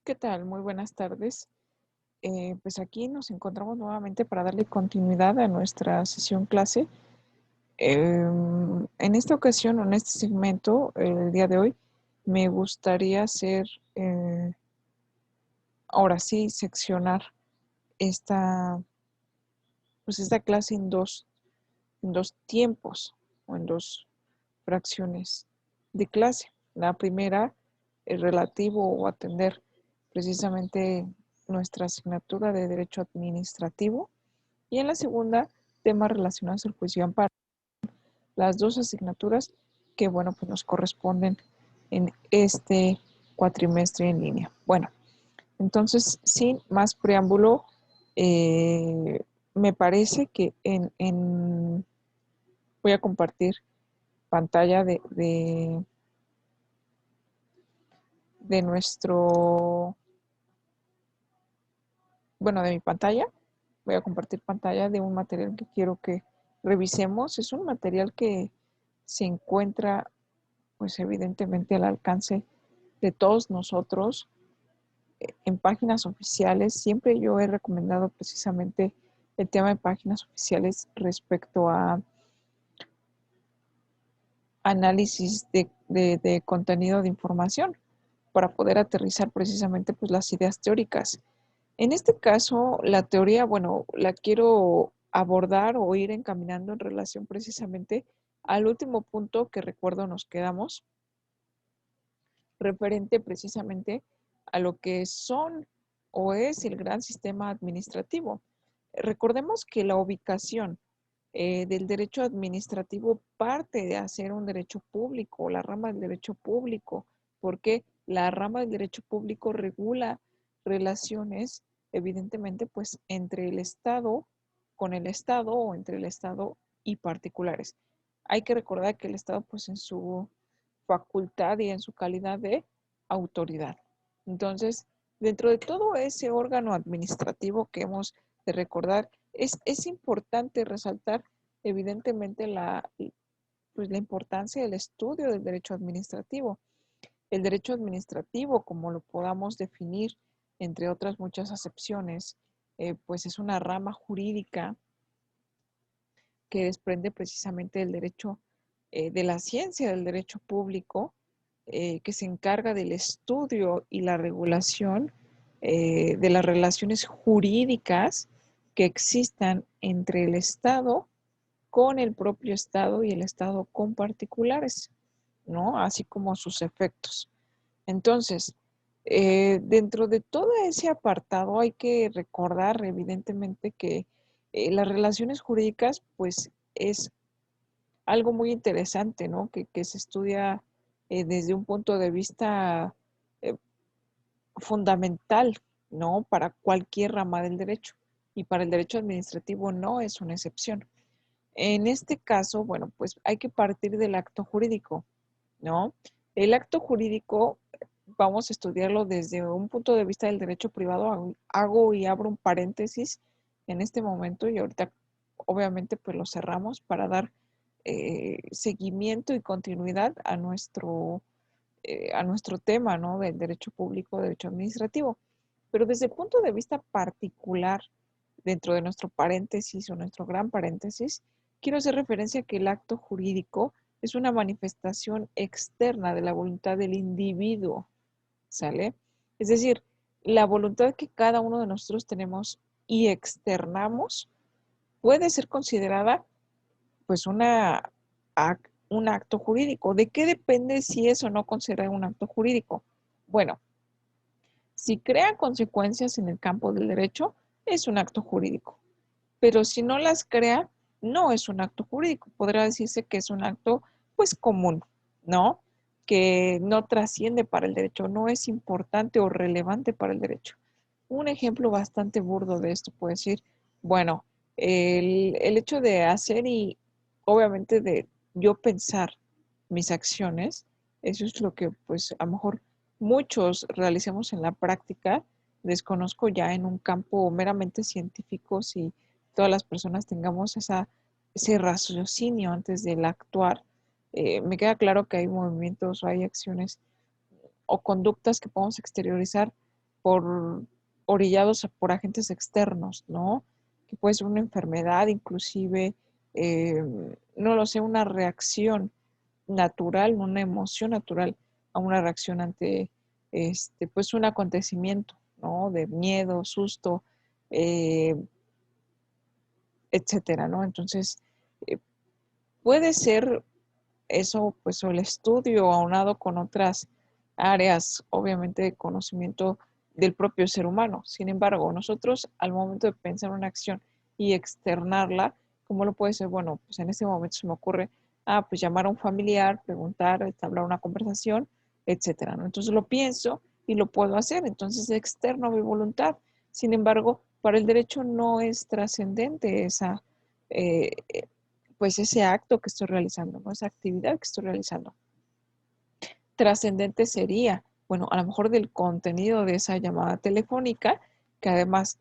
¿Qué tal? Muy buenas tardes. Pues aquí nos encontramos nuevamente para darle continuidad a nuestra sesión clase. En esta ocasión, o en este segmento, el día de hoy, me gustaría hacer, eh, ahora sí, seccionar esta, pues esta clase en dos tiempos o en dos fracciones de clase. La primera, es relativo o atender precisamente nuestra asignatura de Derecho Administrativo, y en la segunda, temas relacionados al juicio y amparo. Las dos asignaturas que, bueno, pues nos corresponden en este cuatrimestre en línea. Bueno, entonces, sin más preámbulo, me parece que voy a compartir pantalla de nuestro, bueno, de mi pantalla. Voy a compartir pantalla de un material que quiero que revisemos. Es un material que se encuentra, pues evidentemente, al alcance de todos nosotros en páginas oficiales. Siempre yo he recomendado precisamente el tema de páginas oficiales respecto a análisis de contenido de información para poder aterrizar precisamente pues las ideas teóricas. En este caso, la teoría, bueno, la quiero abordar o ir encaminando en relación precisamente al último punto que recuerdo nos quedamos, referente precisamente a lo que son o es el gran sistema administrativo. Recordemos que la ubicación del derecho administrativo parte de hacer un derecho público, la rama del derecho público, porque la rama del derecho público regula relaciones, evidentemente, pues entre el Estado con el Estado o entre el Estado y particulares. Hay que recordar que el Estado, pues en su facultad y en su calidad de autoridad. Entonces, dentro de todo ese órgano administrativo que hemos de recordar, es importante resaltar evidentemente pues, la importancia del estudio del derecho administrativo. El derecho administrativo, como lo podamos definir, entre otras muchas acepciones, pues es una rama jurídica que desprende precisamente del derecho, de la ciencia del derecho público, que se encarga del estudio y la regulación de las relaciones jurídicas que existan entre el Estado con el propio Estado y el Estado con particulares, ¿no? Así como sus efectos. Entonces, dentro de todo ese apartado hay que recordar evidentemente que las relaciones jurídicas, pues es algo muy interesante, ¿no? Que se estudia desde un punto de vista eh, fundamental, ¿no? Para cualquier rama del derecho. Y para el derecho administrativo no es una excepción. En este caso, bueno, pues hay que partir del acto jurídico, ¿no? El acto jurídico, vamos a estudiarlo desde un punto de vista del derecho privado. Hago y abro un paréntesis en este momento y ahorita obviamente pues lo cerramos para dar seguimiento y continuidad a nuestro tema, ¿no? Del derecho público, derecho administrativo. Pero desde el punto de vista particular, dentro de nuestro paréntesis o nuestro gran paréntesis, quiero hacer referencia a que el acto jurídico es una manifestación externa de la voluntad del individuo, ¿sale? Es decir, la voluntad que cada uno de nosotros tenemos y externamos puede ser considerada pues un acto jurídico. ¿De qué depende si es o no considerado un acto jurídico? Bueno, si crea consecuencias en el campo del derecho, es un acto jurídico. Pero si no las crea, no es un acto jurídico. Podrá decirse que es un acto, pues, común, ¿no? Que no trasciende para el derecho, no es importante o relevante para el derecho. Un ejemplo bastante burdo de esto puede decir, bueno, el hecho de hacer y obviamente de yo pensar mis acciones, eso es lo que pues a lo mejor muchos realicemos en la práctica. Desconozco ya en un campo meramente científico si todas las personas tengamos ese raciocinio antes del actuar. Me queda claro que hay movimientos o hay acciones o conductas que podemos exteriorizar por orillados por agentes externos, ¿no? Que puede ser una enfermedad, inclusive, no lo sé, una reacción natural, una emoción natural a una reacción ante pues un acontecimiento, ¿no? De miedo, susto, eh, etcétera, ¿no? Entonces, eh, puede ser eso, pues, o el estudio aunado con otras áreas, obviamente, de conocimiento del propio ser humano. Sin embargo, nosotros al momento de pensar una acción y externarla, ¿cómo lo puede ser? Bueno, pues en este momento se me ocurre, pues llamar a un familiar, preguntar, entablar una conversación, etcétera, ¿no? Entonces lo pienso y lo puedo hacer, entonces externo mi voluntad. Sin embargo, para el derecho no es trascendente esa, eh, pues ese acto que estoy realizando, ¿no? Esa actividad que estoy realizando. Trascendente sería, bueno, a lo mejor del contenido de esa llamada telefónica, que además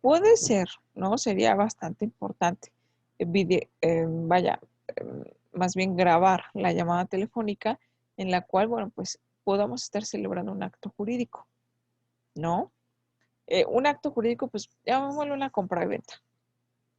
puede ser, ¿no? Sería bastante importante, vaya, más bien grabar la llamada telefónica en la cual, bueno, pues podamos estar celebrando un acto jurídico, ¿no? Un acto jurídico, pues llamémoslo una compra y venta.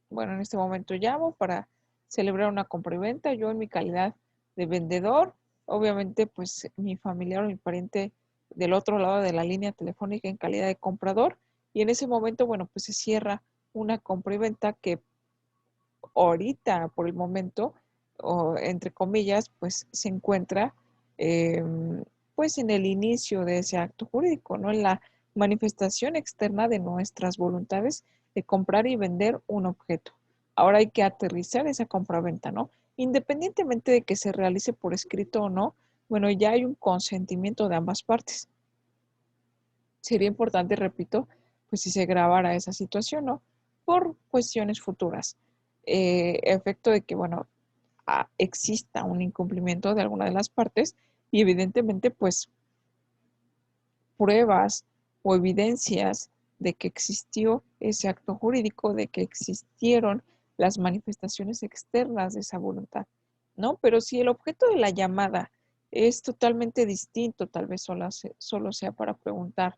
Bueno, en este momento llamo para celebrar una compra y venta. Yo en mi calidad de vendedor, obviamente pues mi familiar o mi pariente del otro lado de la línea telefónica en calidad de comprador. Y en ese momento, bueno, pues se cierra una compra y venta que ahorita, por el momento, o entre comillas, pues se encuentra eh, pues en el inicio de ese acto jurídico, ¿no? En la manifestación externa de nuestras voluntades de comprar y vender un objeto. Ahora hay que aterrizar esa compra-venta, ¿no? Independientemente de que se realice por escrito o no, bueno, ya hay un consentimiento de ambas partes. Sería importante, repito, pues si se grabara esa situación, ¿no? Por cuestiones futuras. Efecto de que, bueno, exista un incumplimiento de alguna de las partes y evidentemente, pues, pruebas o evidencias de que existió ese acto jurídico, de que existieron las manifestaciones externas de esa voluntad, ¿no? Pero si el objeto de la llamada es totalmente distinto, tal vez solo sea para preguntar,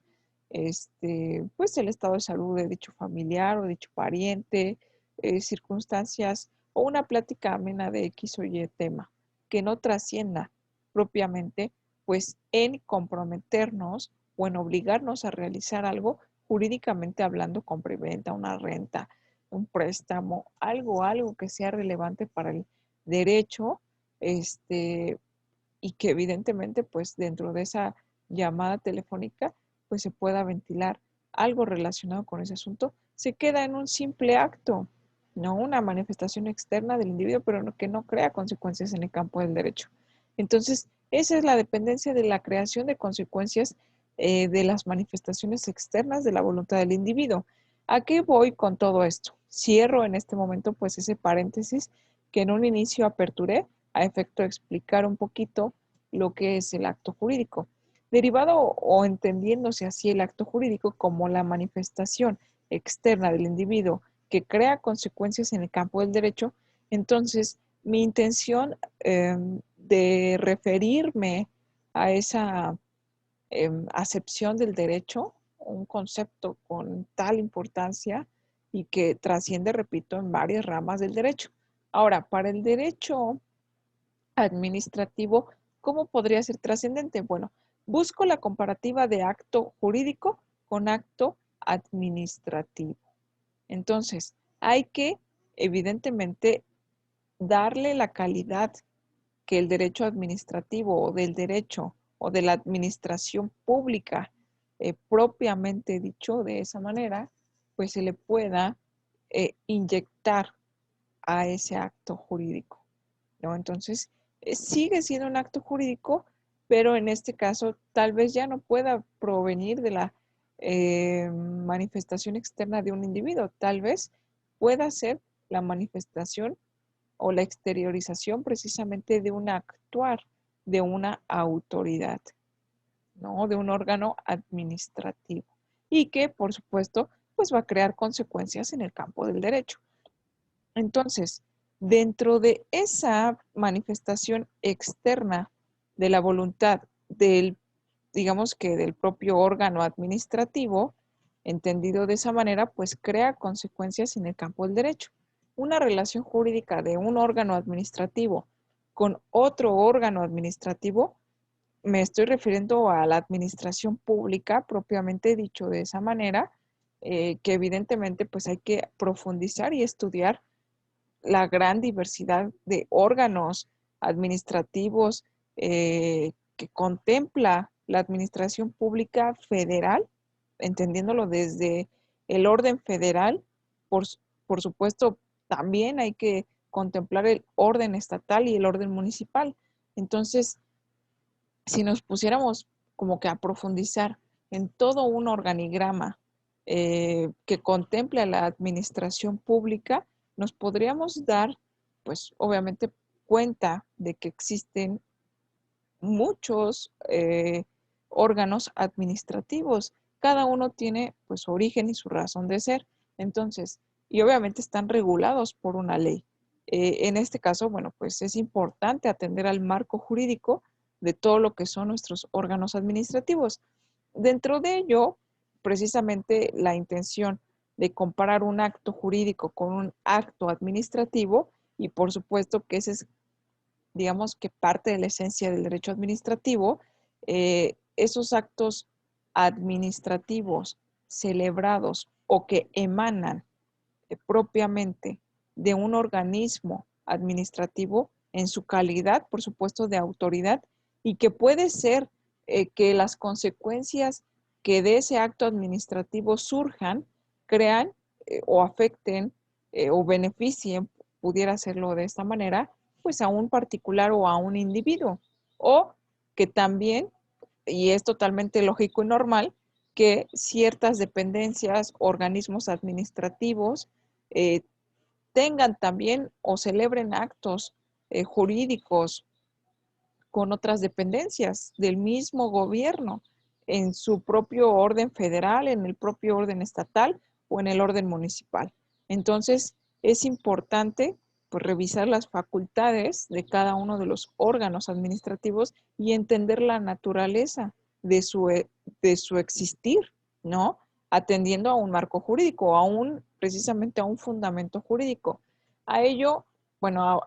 pues el estado de salud de dicho familiar o dicho pariente, circunstancias o una plática amena de X o Y tema, que no trascienda propiamente, pues en comprometernos o en obligarnos a realizar algo jurídicamente hablando, compra y venta, una renta, un préstamo, algo que sea relevante para el derecho, y que evidentemente pues dentro de esa llamada telefónica pues se pueda ventilar algo relacionado con ese asunto, se queda en un simple acto, no una manifestación externa del individuo, pero que no crea consecuencias en el campo del derecho. Entonces, esa es la dependencia de la creación de consecuencias de las manifestaciones externas de la voluntad del individuo. ¿A qué voy con todo esto? Cierro en este momento pues ese paréntesis que en un inicio aperturé a efecto de explicar un poquito lo que es el acto jurídico. Derivado o entendiéndose así el acto jurídico como la manifestación externa del individuo que crea consecuencias en el campo del derecho, entonces mi intención de referirme a esa acepción del derecho, un concepto con tal importancia y que trasciende, repito, en varias ramas del derecho. Ahora, para el derecho administrativo, ¿cómo podría ser trascendente? Bueno, busco la comparativa de acto jurídico con acto administrativo. Entonces, hay que, evidentemente, darle la calidad que el derecho administrativo o del derecho o de la administración pública propiamente dicho de esa manera, pues se le pueda inyectar a ese acto jurídico, ¿no? Entonces, sigue siendo un acto jurídico, pero en este caso tal vez ya no pueda provenir de la manifestación externa de un individuo, tal vez pueda ser la manifestación o la exteriorización precisamente de un actuar de una autoridad, ¿no? De un órgano administrativo y que, por supuesto, pues va a crear consecuencias en el campo del derecho. Entonces, dentro de esa manifestación externa de la voluntad del digamos que del propio órgano administrativo, entendido de esa manera, pues crea consecuencias en el campo del derecho. Una relación jurídica de un órgano administrativo con otro órgano administrativo, me estoy refiriendo a la administración pública propiamente dicho de esa manera, que evidentemente pues hay que profundizar y estudiar la gran diversidad de órganos administrativos que contempla la administración pública federal, entendiéndolo desde el orden federal. Por, por supuesto, también hay que contemplar el orden estatal y el orden municipal. Entonces, si nos pusiéramos como que a profundizar en todo un organigrama que contemple a la administración pública, nos podríamos dar, pues obviamente, cuenta de que existen muchos órganos administrativos. Cada uno tiene pues su origen y su razón de ser. Entonces, y obviamente están regulados por una ley. En este caso, bueno, pues es importante atender al marco jurídico de todo lo que son nuestros órganos administrativos. Dentro de ello, precisamente la intención de comparar un acto jurídico con un acto administrativo, y por supuesto que ese es, digamos que parte de la esencia del derecho administrativo, esos actos administrativos celebrados o que emanan propiamente de un organismo administrativo en su calidad, por supuesto, de autoridad, y que puede ser que las consecuencias que de ese acto administrativo surjan, crean o afecten o beneficien, pudiera hacerlo de esta manera, pues a un particular o a un individuo. O que también, y es totalmente lógico y normal, que ciertas dependencias, organismos administrativos, eh, tengan también o celebren actos jurídicos con otras dependencias del mismo gobierno en su propio orden federal, en el propio orden estatal o en el orden municipal. Entonces, es importante pues, revisar las facultades de cada uno de los órganos administrativos y entender la naturaleza de su existir, ¿no? Atendiendo a un marco jurídico, precisamente a un fundamento jurídico. A ello, bueno,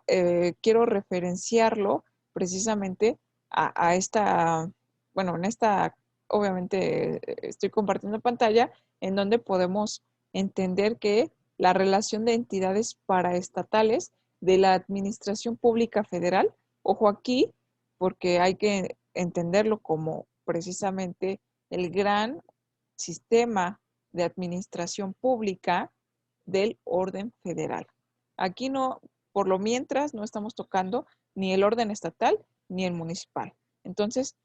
quiero referenciarlo precisamente a esta, bueno, en esta, obviamente estoy compartiendo pantalla, en donde podemos entender que la relación de entidades paraestatales de la Administración Pública Federal, ojo aquí, porque hay que entenderlo como precisamente el gran sistema de administración pública del orden federal. Aquí no, por lo mientras, no estamos tocando ni el orden estatal ni el municipal. Entonces,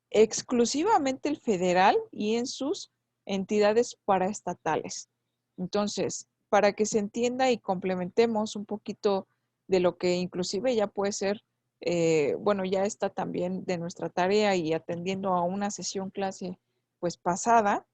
exclusivamente el federal y en sus entidades paraestatales. Entonces, para que se entienda y complementemos un poquito de lo que inclusive ya puede ser, bueno, ya está también de nuestra tarea y atendiendo a una sesión clase pues pasada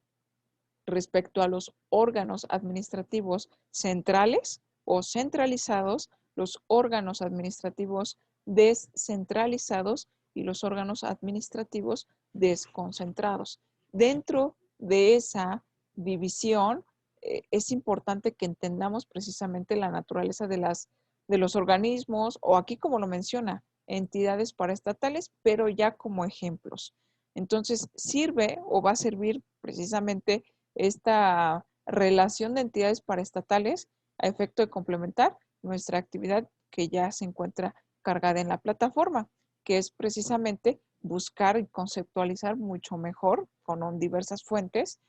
respecto a los órganos administrativos centrales o centralizados, los órganos administrativos descentralizados y los órganos administrativos desconcentrados. Dentro de esa división, es importante que entendamos precisamente la naturaleza de los organismos, o aquí como lo menciona, entidades paraestatales, pero ya como ejemplos. Entonces, sirve o va a servir precisamente esta relación de entidades paraestatales a efecto de complementar nuestra actividad que ya se encuentra cargada en la plataforma, que es precisamente buscar y conceptualizar mucho mejor con diversas fuentes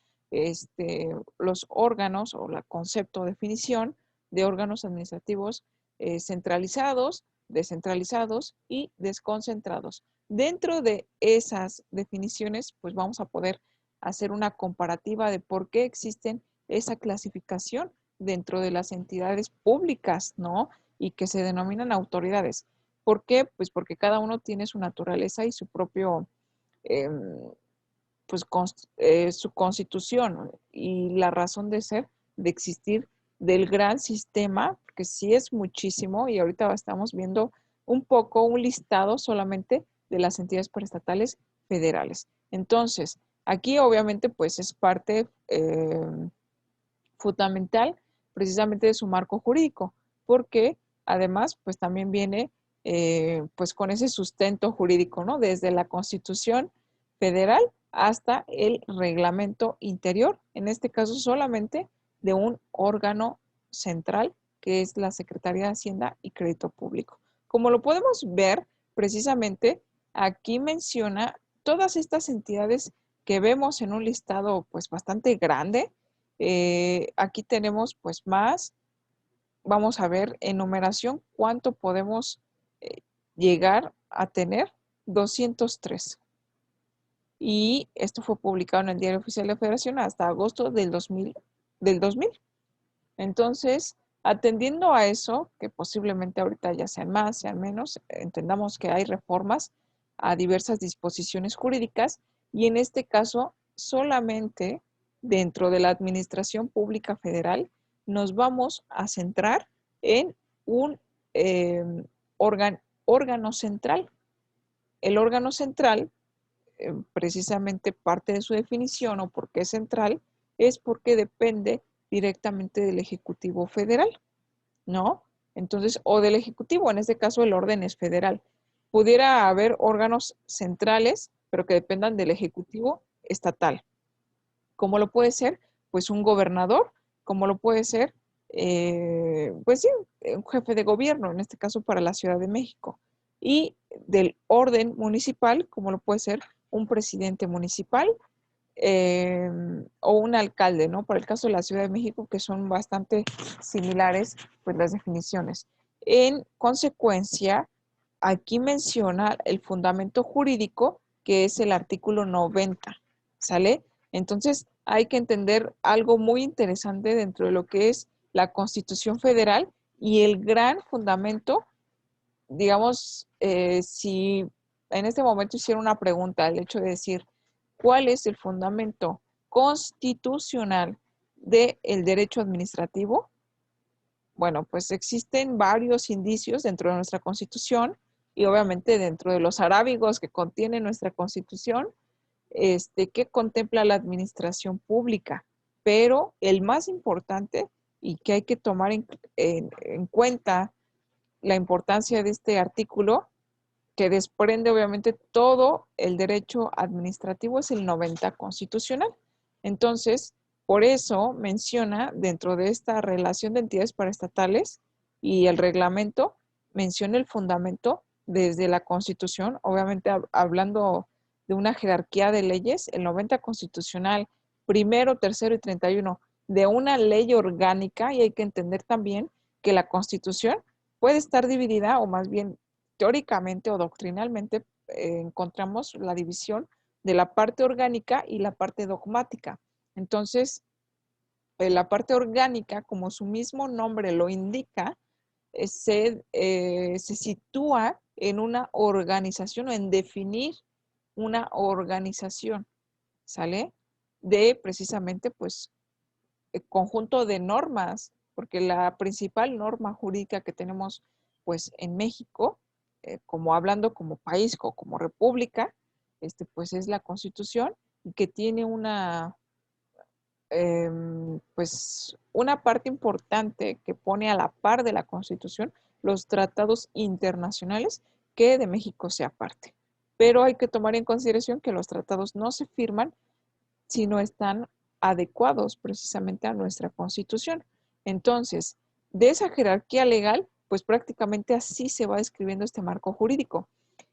los órganos o el concepto o definición de órganos administrativos centralizados, descentralizados y desconcentrados. Dentro de esas definiciones, pues vamos a poder hacer una comparativa de por qué existen esa clasificación dentro de las entidades públicas, ¿no? Y que se denominan autoridades. ¿Por qué? Pues porque cada uno tiene su naturaleza y su propio, eh, pues, su constitución, ¿no? Y la razón de ser, de existir del gran sistema, que sí es muchísimo, y ahorita estamos viendo un poco, un listado solamente de las entidades paraestatales federales. Entonces, aquí obviamente pues es parte fundamental precisamente de su marco jurídico, porque además pues también viene pues con ese sustento jurídico, ¿no? Desde la Constitución Federal hasta el reglamento interior, en este caso solamente de un órgano central que es la Secretaría de Hacienda y Crédito Público. Como lo podemos ver, precisamente aquí menciona todas estas entidades que vemos en un listado pues bastante grande. Aquí tenemos pues más, vamos a ver en numeración cuánto podemos llegar a tener, 203. Y esto fue publicado en el Diario Oficial de la Federación hasta agosto del 2000. Entonces, atendiendo a eso, que posiblemente ahorita ya sean más, sean menos, entendamos que hay reformas a diversas disposiciones jurídicas y en este caso solamente dentro de la Administración Pública Federal nos vamos a centrar en un órgano central. El órgano central, precisamente parte de su definición o por qué es central, es porque depende directamente del Ejecutivo Federal, ¿no? Entonces, o del Ejecutivo, en este caso el orden es federal. Pudiera haber órganos centrales, pero que dependan del Ejecutivo estatal. ¿Cómo lo puede ser? Pues un gobernador, como lo puede ser, pues sí, un jefe de gobierno, en este caso para la Ciudad de México. Y del orden municipal, como lo puede ser un presidente municipal o un alcalde, ¿no? Para el caso de la Ciudad de México, que son bastante similares, pues las definiciones. En consecuencia, aquí menciona el fundamento jurídico, que es el artículo 90, ¿sale? Entonces, hay que entender algo muy interesante dentro de lo que es la Constitución Federal y el gran fundamento, digamos, si en este momento hiciera una pregunta, el hecho de decir, ¿cuál es el fundamento constitucional del derecho administrativo? Bueno, pues existen varios indicios dentro de nuestra Constitución y obviamente dentro de los arábigos que contiene nuestra Constitución, que contempla la administración pública. Pero el más importante y que hay que tomar en cuenta la importancia de este artículo que desprende obviamente todo el derecho administrativo es el 90 constitucional. Entonces, por eso menciona dentro de esta relación de entidades paraestatales y el reglamento, menciona el fundamento desde la Constitución, obviamente hablando de una jerarquía de leyes, el 90 constitucional, primero, tercero y 31 de una ley orgánica, y hay que entender también que la Constitución puede estar dividida, o más bien teóricamente o doctrinalmente encontramos la división de la parte orgánica y la parte dogmática. Entonces, la parte orgánica, como su mismo nombre lo indica, se sitúa en una organización o en definir una organización, ¿sale? De precisamente, pues, el conjunto de normas, porque la principal norma jurídica que tenemos, pues, en México, como hablando como país o como república, pues es la Constitución y que tiene pues una parte importante que pone a la par de la Constitución los tratados internacionales que de México sea parte. Pero hay que tomar en consideración que los tratados no se firman si no están adecuados precisamente a nuestra Constitución. Entonces, de esa jerarquía legal, pues prácticamente así se va describiendo este marco jurídico.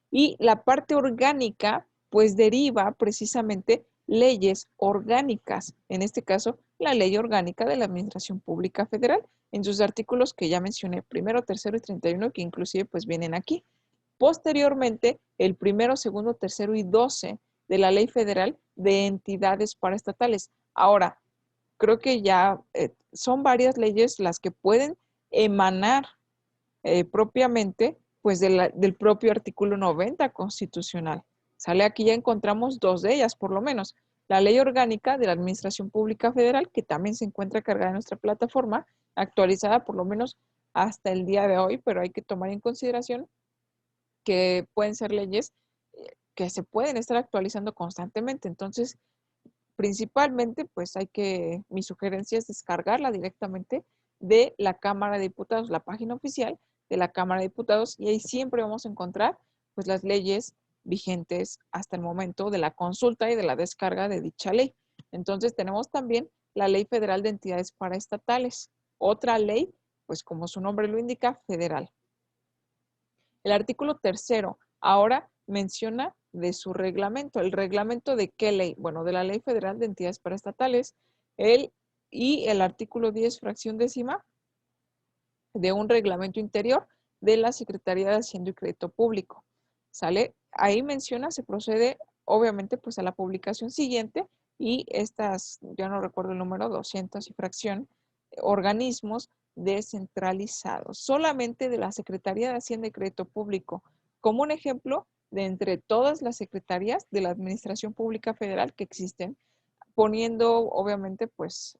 Y la parte orgánica, pues deriva precisamente leyes orgánicas, en este caso, la Ley Orgánica de la Administración Pública Federal, en sus artículos que ya mencioné, primero, tercero y 31, que inclusive pues vienen aquí. Posteriormente, el primero, segundo, tercero y 12 de la Ley Federal de Entidades Paraestatales. Ahora, creo que ya son varias leyes las que pueden emanar propiamente pues del propio artículo 90 constitucional. Sale aquí ya encontramos dos de ellas, por lo menos. La Ley Orgánica de la Administración Pública Federal, que también se encuentra cargada en nuestra plataforma, actualizada por lo menos hasta el día de hoy, pero hay que tomar en consideración que pueden ser leyes que se pueden estar actualizando constantemente. Entonces, principalmente, pues mi sugerencia es descargarla directamente de la Cámara de Diputados, la página oficial de la Cámara de Diputados, y ahí siempre vamos a encontrar pues las leyes vigentes hasta el momento de la consulta y de la descarga de dicha ley. Entonces tenemos también la Ley Federal de Entidades Paraestatales, otra ley, pues como su nombre lo indica, federal. El artículo tercero ahora menciona de su reglamento. ¿El reglamento de qué ley? Bueno, de la Ley Federal de Entidades Paraestatales. Y el artículo 10, fracción décima, de un reglamento interior de la Secretaría de Hacienda y Crédito Público. ¿Sale? Ahí menciona, se procede obviamente pues a la publicación siguiente y estas, ya no recuerdo el número, 200 y fracción, organismos descentralizados, solamente de la Secretaría de Hacienda y Crédito Público, como un ejemplo de entre todas las secretarías de la Administración Pública Federal que existen, poniendo obviamente pues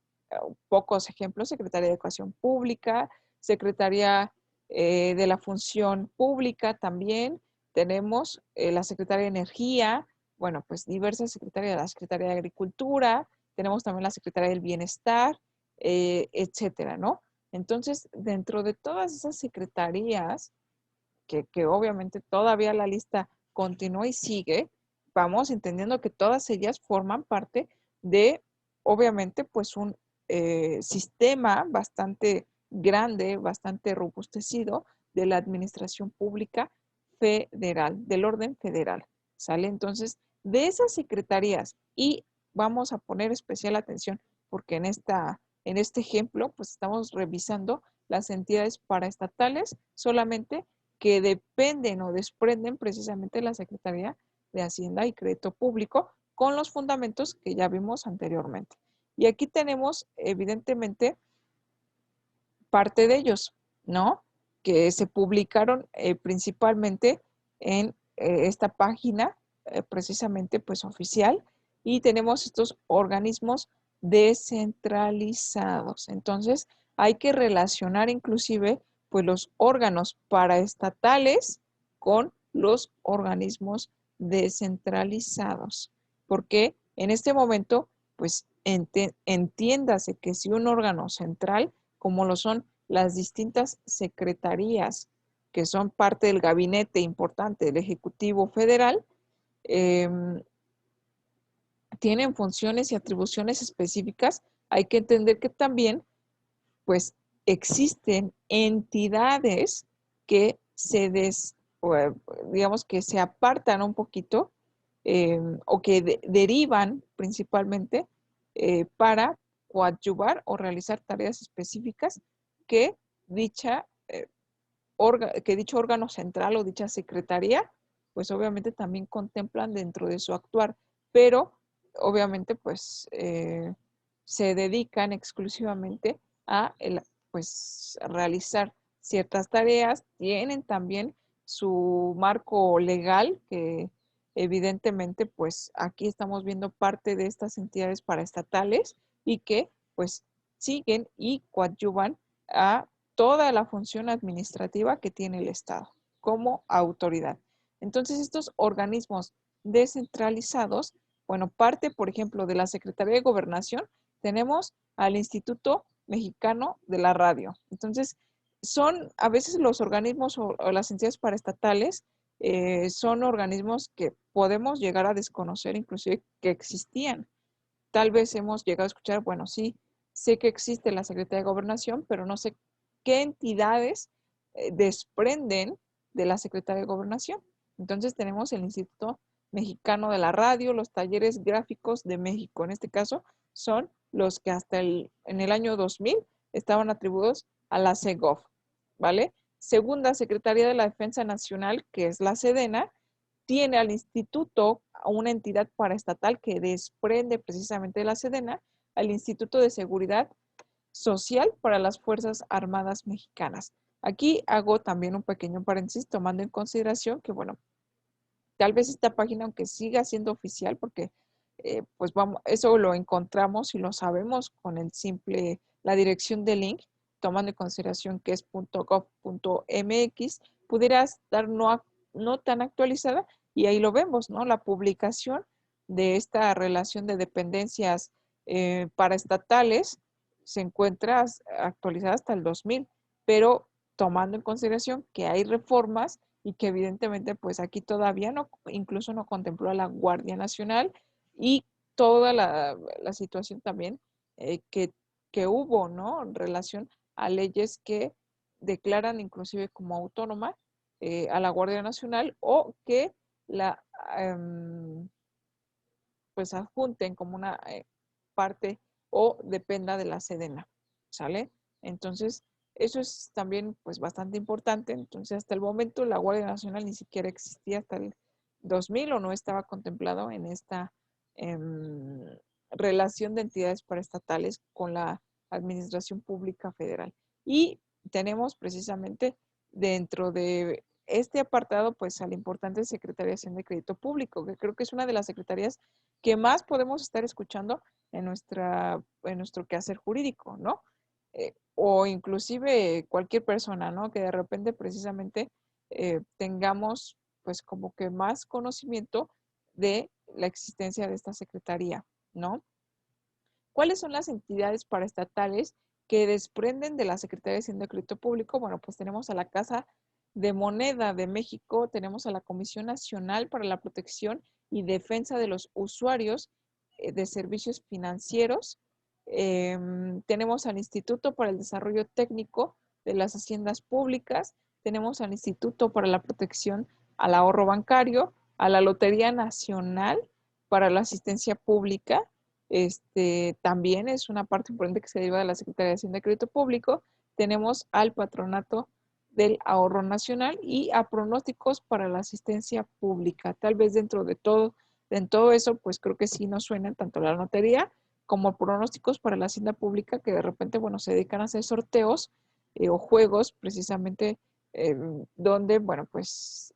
pocos ejemplos: Secretaría de Educación Pública, Secretaría de la Función Pública también, tenemos la Secretaría de Energía, bueno, pues diversas secretarías, la Secretaría de Agricultura, tenemos también la Secretaría del Bienestar, etcétera, ¿no? Entonces, dentro de todas esas secretarías, que obviamente todavía la lista continúa y sigue, vamos entendiendo que todas ellas forman parte de, obviamente, pues un sistema bastante grande, bastante robustecido de la administración pública federal, del orden federal, ¿sale? Entonces, de esas secretarías, y vamos a poner especial atención porque en este ejemplo, pues estamos revisando las entidades paraestatales solamente que dependen o desprenden precisamente de la Secretaría de Hacienda y Crédito Público con los fundamentos que ya vimos anteriormente. Y aquí tenemos evidentemente parte de ellos, ¿no? Que se publicaron principalmente en esta página precisamente pues oficial, y tenemos estos organismos descentralizados. Entonces hay que relacionar inclusive pues los órganos paraestatales con los organismos descentralizados, porque en este momento pues entiéndase que si un órgano central, como lo son las distintas secretarías que son parte del gabinete importante del Ejecutivo Federal, eh, tienen funciones y atribuciones específicas, hay que entender que también pues existen entidades que digamos que se apartan un poquito o que derivan principalmente para coadyuvar o realizar tareas específicas que que dicho órgano central o dicha secretaría, pues obviamente también contemplan dentro de su actuar, pero obviamente pues se dedican exclusivamente a pues, realizar ciertas tareas, tienen también su marco legal que evidentemente pues aquí estamos viendo parte de estas entidades paraestatales y que pues siguen y coadyuvan a toda la función administrativa que tiene el Estado como autoridad. Entonces, estos organismos descentralizados, bueno, parte, por ejemplo, de la Secretaría de Gobernación, tenemos al Instituto Mexicano de la Radio. Entonces, son a veces los organismos o las entidades paraestatales, son organismos que podemos llegar a desconocer inclusive que existían. Tal vez hemos llegado a escuchar, bueno, sí, sé que existe la Secretaría de Gobernación, pero no sé qué entidades desprenden de la Secretaría de Gobernación. Entonces tenemos el Instituto Mexicano de la Radio, los talleres gráficos de México. En este caso son los que en el año 2000 estaban atribuidos a la CEGOV, ¿vale? Segunda, Secretaría de la Defensa Nacional, que es la SEDENA, tiene al instituto, a una entidad paraestatal que desprende precisamente de la SEDENA, al Instituto de Seguridad Social para las Fuerzas Armadas Mexicanas. Aquí hago también un pequeño paréntesis tomando en consideración que, bueno, tal vez esta página, aunque siga siendo oficial, porque pues vamos, eso lo encontramos y lo sabemos con la dirección de link, tomando en consideración que es .gov.mx, pudiera estar no tan actualizada y ahí lo vemos, ¿no? La publicación de esta relación de dependencias paraestatales se encuentra actualizada hasta el 2000, pero tomando en consideración que hay reformas y que evidentemente pues aquí todavía no, incluso no contempló a la Guardia Nacional y toda la situación también que hubo, ¿no? En relación a leyes que declaran inclusive como autónoma a la Guardia Nacional o que la pues adjunten como una parte o dependa de la Sedena, ¿sale? Entonces, eso es también pues bastante importante. Entonces, hasta el momento la Guardia Nacional ni siquiera existía hasta el 2000 o no estaba contemplado en esta eh, relación de entidades paraestatales con la Administración Pública Federal. Y tenemos precisamente dentro de este apartado, pues a la importante Secretaría de Hacienda y Crédito Público, que creo que es una de las secretarías que más podemos estar escuchando en nuestro quehacer jurídico, ¿no? O inclusive cualquier persona, ¿no? Que de repente precisamente tengamos pues como que más conocimiento de la existencia de esta secretaría, ¿no? ¿Cuáles son las entidades paraestatales que desprenden de la Secretaría de Hacienda y Crédito Público? Bueno, pues tenemos a la Casa de Moneda de México, tenemos a la Comisión Nacional para la Protección y Defensa de los Usuarios de Servicios Financieros, tenemos al Instituto para el Desarrollo Técnico de las Haciendas Públicas, tenemos al Instituto para la Protección al Ahorro Bancario, a la Lotería Nacional para la Asistencia Pública, también es una parte importante que se deriva de la Secretaría de Hacienda y Crédito Público. Tenemos al Patronato del Ahorro Nacional y a pronósticos para la asistencia pública. Tal vez dentro de todo eso, pues creo que sí nos suenan tanto la lotería como pronósticos para la hacienda pública que de repente, bueno, se dedican a hacer sorteos o juegos precisamente donde, bueno, pues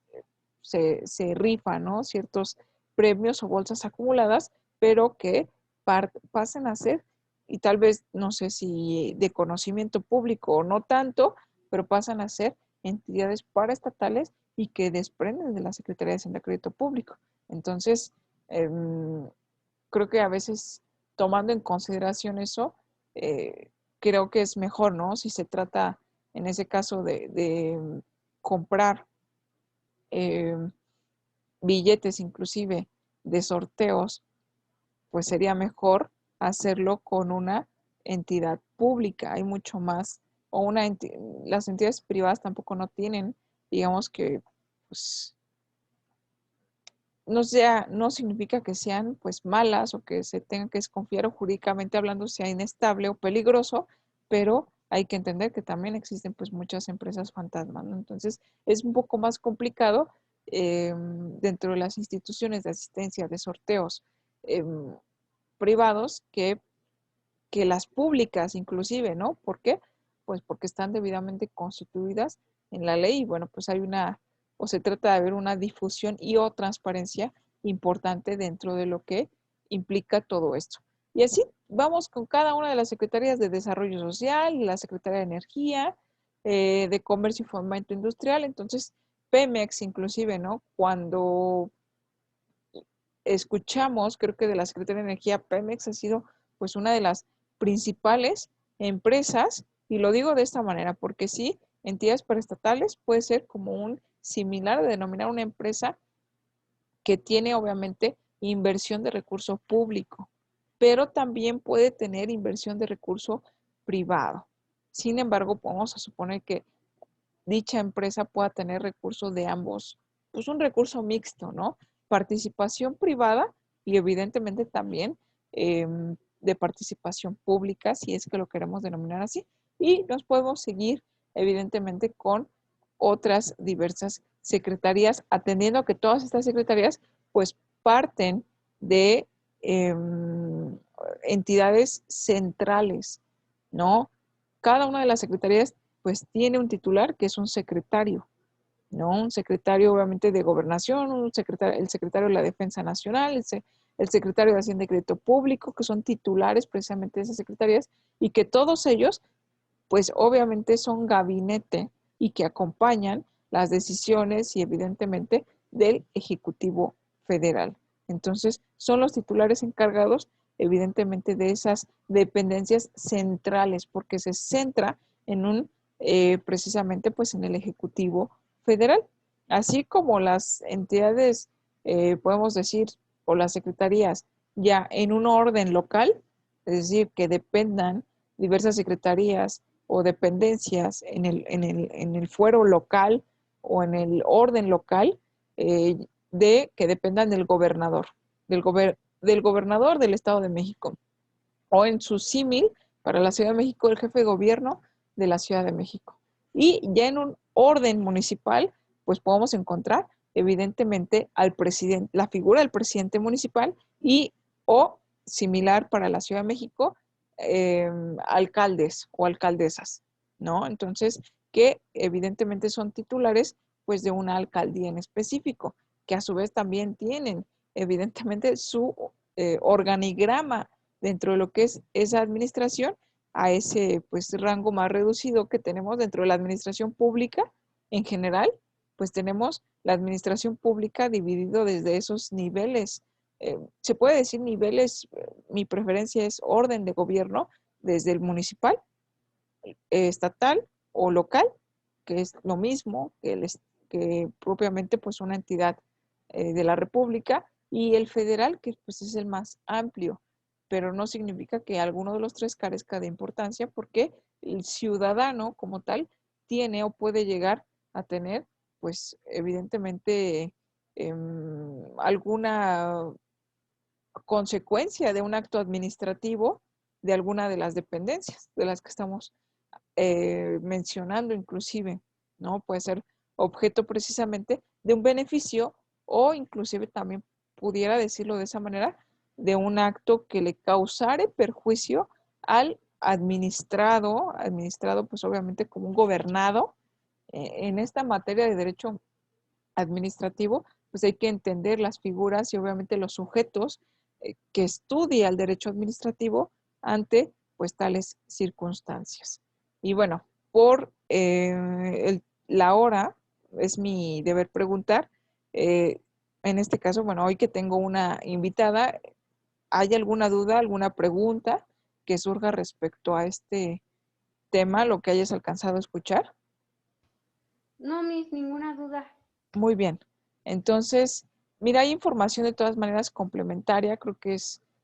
se rifan, ¿no? Ciertos premios o bolsas acumuladas, pero que pasen a ser, y tal vez no sé si de conocimiento público o no tanto, pero pasan a ser entidades paraestatales y que desprenden de la Secretaría de Hacienda y Crédito Público. Entonces, creo que a veces tomando en consideración eso, creo que es mejor, ¿no? Si se trata en ese caso de comprar eh, billetes inclusive de sorteos, pues sería mejor hacerlo con una entidad pública. Hay mucho más, o las entidades privadas tampoco no tienen, digamos que, pues, no significa que sean pues malas o que se tenga que desconfiar o jurídicamente hablando sea inestable o peligroso, pero hay que entender que también existen pues muchas empresas fantasmas, ¿no? Entonces es un poco más complicado dentro de las instituciones de asistencia de sorteos privados que las públicas inclusive, ¿no? ¿Por qué? Pues porque están debidamente constituidas en la ley y bueno, pues o se trata de haber una difusión y o transparencia importante dentro de lo que implica todo esto. Y así vamos con cada una de las secretarías de Desarrollo Social, la Secretaría de Energía, de Comercio y Fomento Industrial, entonces Pemex inclusive, ¿no? Cuando escuchamos, creo que de la Secretaría de Energía, Pemex ha sido pues una de las principales empresas, y lo digo de esta manera, porque sí, entidades paraestatales puede ser como un similar de denominar una empresa que tiene obviamente inversión de recurso público, pero también puede tener inversión de recurso privado. Sin embargo, vamos a suponer que dicha empresa pueda tener recursos de ambos, pues un recurso mixto, ¿no? Participación privada y evidentemente también de participación pública, si es que lo queremos denominar así. Y nos podemos seguir evidentemente con otras diversas secretarías, atendiendo que todas estas secretarías pues parten de entidades centrales, ¿no? Cada una de las secretarías pues tiene un titular que es un secretario, ¿no? Un secretario obviamente de gobernación, el secretario de la Defensa Nacional, el secretario de Hacienda y Crédito Público, que son titulares precisamente de esas secretarías y que todos ellos pues obviamente son gabinete y que acompañan las decisiones y evidentemente del Ejecutivo Federal. Entonces, son los titulares encargados, evidentemente, de esas dependencias centrales, porque se centra en precisamente, pues, en el Ejecutivo Federal, así como las entidades, podemos decir, o las secretarías, ya en un orden local, es decir, que dependan diversas secretarías o dependencias en el fuero local o en el orden local, de que dependan del gobernador, del gobernador del Estado de México, o en su símil para la Ciudad de México, el jefe de gobierno de la Ciudad de México. Y ya en un orden municipal, pues podemos encontrar evidentemente al presidente, la figura del presidente municipal y o similar para la Ciudad de México, alcaldes o alcaldesas, ¿no? Entonces, que evidentemente son titulares pues de una alcaldía en específico, que a su vez también tienen evidentemente su organigrama dentro de lo que es esa administración, a ese pues rango más reducido que tenemos dentro de la administración pública en general, pues tenemos la administración pública dividido desde esos niveles. Se puede decir niveles, mi preferencia es orden de gobierno, desde el municipal, estatal o local, que es lo mismo que propiamente pues una entidad de la República, y el federal, que pues es el más amplio, pero no significa que alguno de los tres carezca de importancia, porque el ciudadano como tal tiene o puede llegar a tener pues evidentemente alguna consecuencia de un acto administrativo de alguna de las dependencias de las que estamos mencionando inclusive, ¿no? Puede ser objeto precisamente de un beneficio o inclusive también pudiera decirlo de esa manera, de un acto que le causare perjuicio al administrado pues obviamente como un gobernado. En esta materia de derecho administrativo, pues hay que entender las figuras y obviamente los sujetos que estudia el derecho administrativo ante pues tales circunstancias. Y bueno, por la hora es mi deber preguntar, eh, en este caso, bueno, hoy que tengo una invitada, ¿hay alguna duda, alguna pregunta que surja respecto a este tema, lo que hayas alcanzado a escuchar? No, Miss, ninguna duda. Muy bien. Entonces, mira, hay información de todas maneras complementaria. Creo que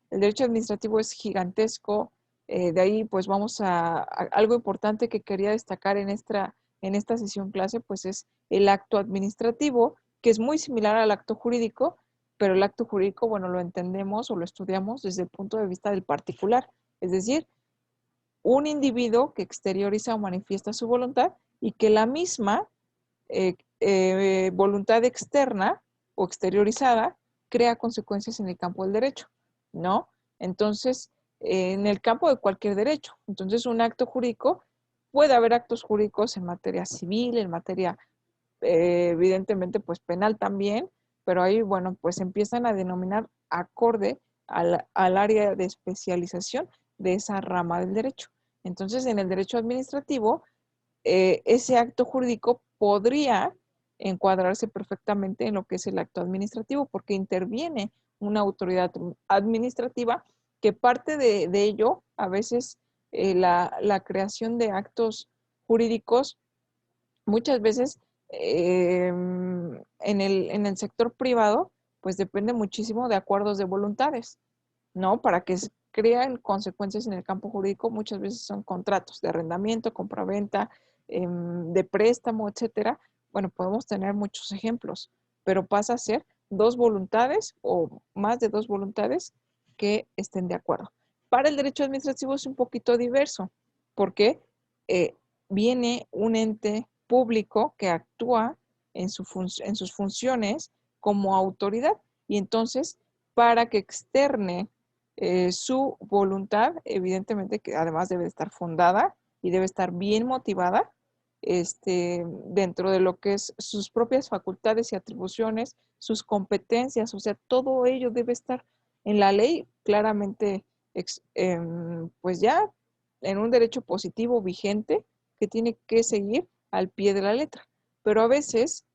el derecho administrativo es gigantesco. De ahí, pues vamos algo importante que quería destacar en esta sesión clase, pues es el acto administrativo, que es muy similar al acto jurídico, pero el acto jurídico, bueno, lo entendemos o lo estudiamos desde el punto de vista del particular. Es decir, un individuo que exterioriza o manifiesta su voluntad y que la misma voluntad externa o exteriorizada crea consecuencias en el campo del derecho, ¿no? Entonces, en el campo de cualquier derecho. Entonces, un acto jurídico, puede haber actos jurídicos en materia civil, en materia, evidentemente, pues penal también, pero ahí, bueno, pues empiezan a denominar acorde al área de especialización de esa rama del derecho. Entonces, en el derecho administrativo, ese acto jurídico podría encuadrarse perfectamente en lo que es el acto administrativo, porque interviene una autoridad administrativa que parte de ello, a veces la creación de actos jurídicos, muchas veces en el sector privado, pues depende muchísimo de acuerdos de voluntades, ¿no? Para que crean consecuencias en el campo jurídico, muchas veces son contratos de arrendamiento, compraventa, de préstamo, etcétera. Bueno, podemos tener muchos ejemplos, pero pasa a ser dos voluntades o más de dos voluntades que estén de acuerdo. Para el derecho administrativo es un poquito diverso, porque eh, viene un ente público que actúa en sus funciones como autoridad y entonces para que externe su voluntad, evidentemente que además debe estar fundada y debe estar bien motivada dentro de lo que es sus propias facultades y atribuciones, sus competencias, o sea, todo ello debe estar en la ley claramente, pues ya en un derecho positivo vigente que tiene que seguir al pie de la letra. Pero a veces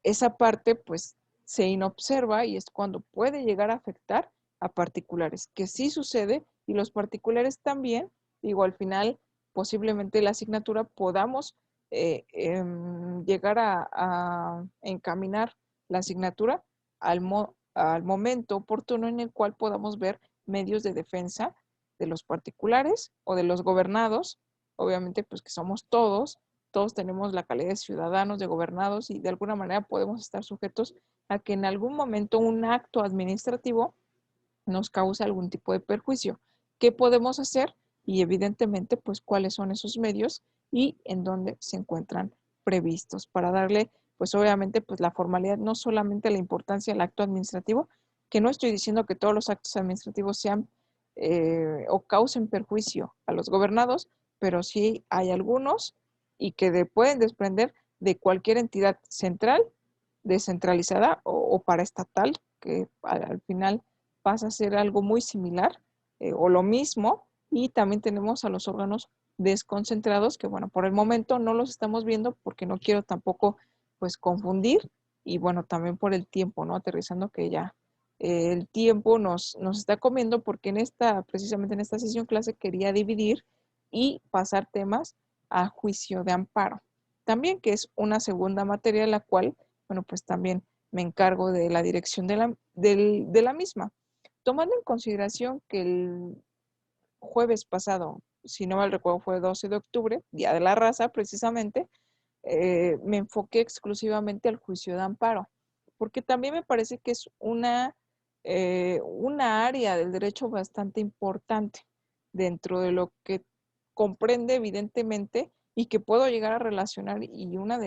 esa parte pues se inobserva y es cuando puede llegar a afectar a particulares, que sí sucede y los particulares también, digo, al final posiblemente la asignatura podamos llegar a encaminar la asignatura al momento oportuno en el cual podamos ver medios de defensa de los particulares o de los gobernados, obviamente pues que somos todos tenemos la calidad de ciudadanos, de gobernados y de alguna manera podemos estar sujetos a que en algún momento un acto administrativo nos cause algún tipo de perjuicio. ¿Qué podemos hacer? Y evidentemente, pues cuáles son esos medios y en dónde se encuentran previstos para darle, pues obviamente, pues la formalidad, no solamente la importancia del acto administrativo, que no estoy diciendo que todos los actos administrativos sean o causen perjuicio a los gobernados, pero sí hay algunos y que pueden desprender de cualquier entidad central, descentralizada o paraestatal, que al final pasa a ser algo muy similar o lo mismo. Y también tenemos a los órganos desconcentrados, que bueno, por el momento no los estamos viendo porque no quiero tampoco pues confundir y bueno, también por el tiempo, ¿no? Aterrizando que ya el tiempo nos está comiendo porque precisamente en esta sesión clase quería dividir y pasar temas a juicio de amparo. También que es una segunda materia en la cual, bueno, pues también me encargo de la dirección de la misma. Tomando en consideración que el jueves pasado, si no mal recuerdo, fue 12 de octubre, Día de la Raza precisamente, me enfoqué exclusivamente al juicio de amparo, porque también me parece que es una área del derecho bastante importante dentro de lo que comprende evidentemente y que puedo llegar a relacionar y una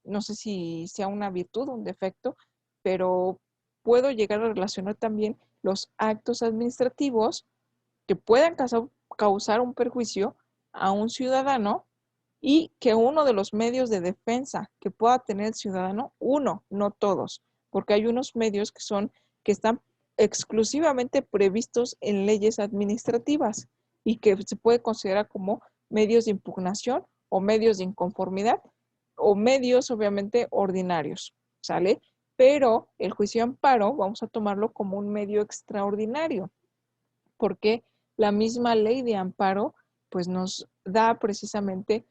no sé si sea una virtud o un defecto, pero puedo llegar a relacionar también los actos administrativos que puedan causar un perjuicio a un ciudadano y que uno de los medios de defensa que pueda tener el ciudadano, uno, no todos, porque hay unos medios que están exclusivamente previstos en leyes administrativas y que se puede considerar como medios de impugnación o medios de inconformidad o medios obviamente ordinarios, ¿sale? Pero el juicio de amparo vamos a tomarlo como un medio extraordinario, porque la misma ley de amparo pues nos da precisamente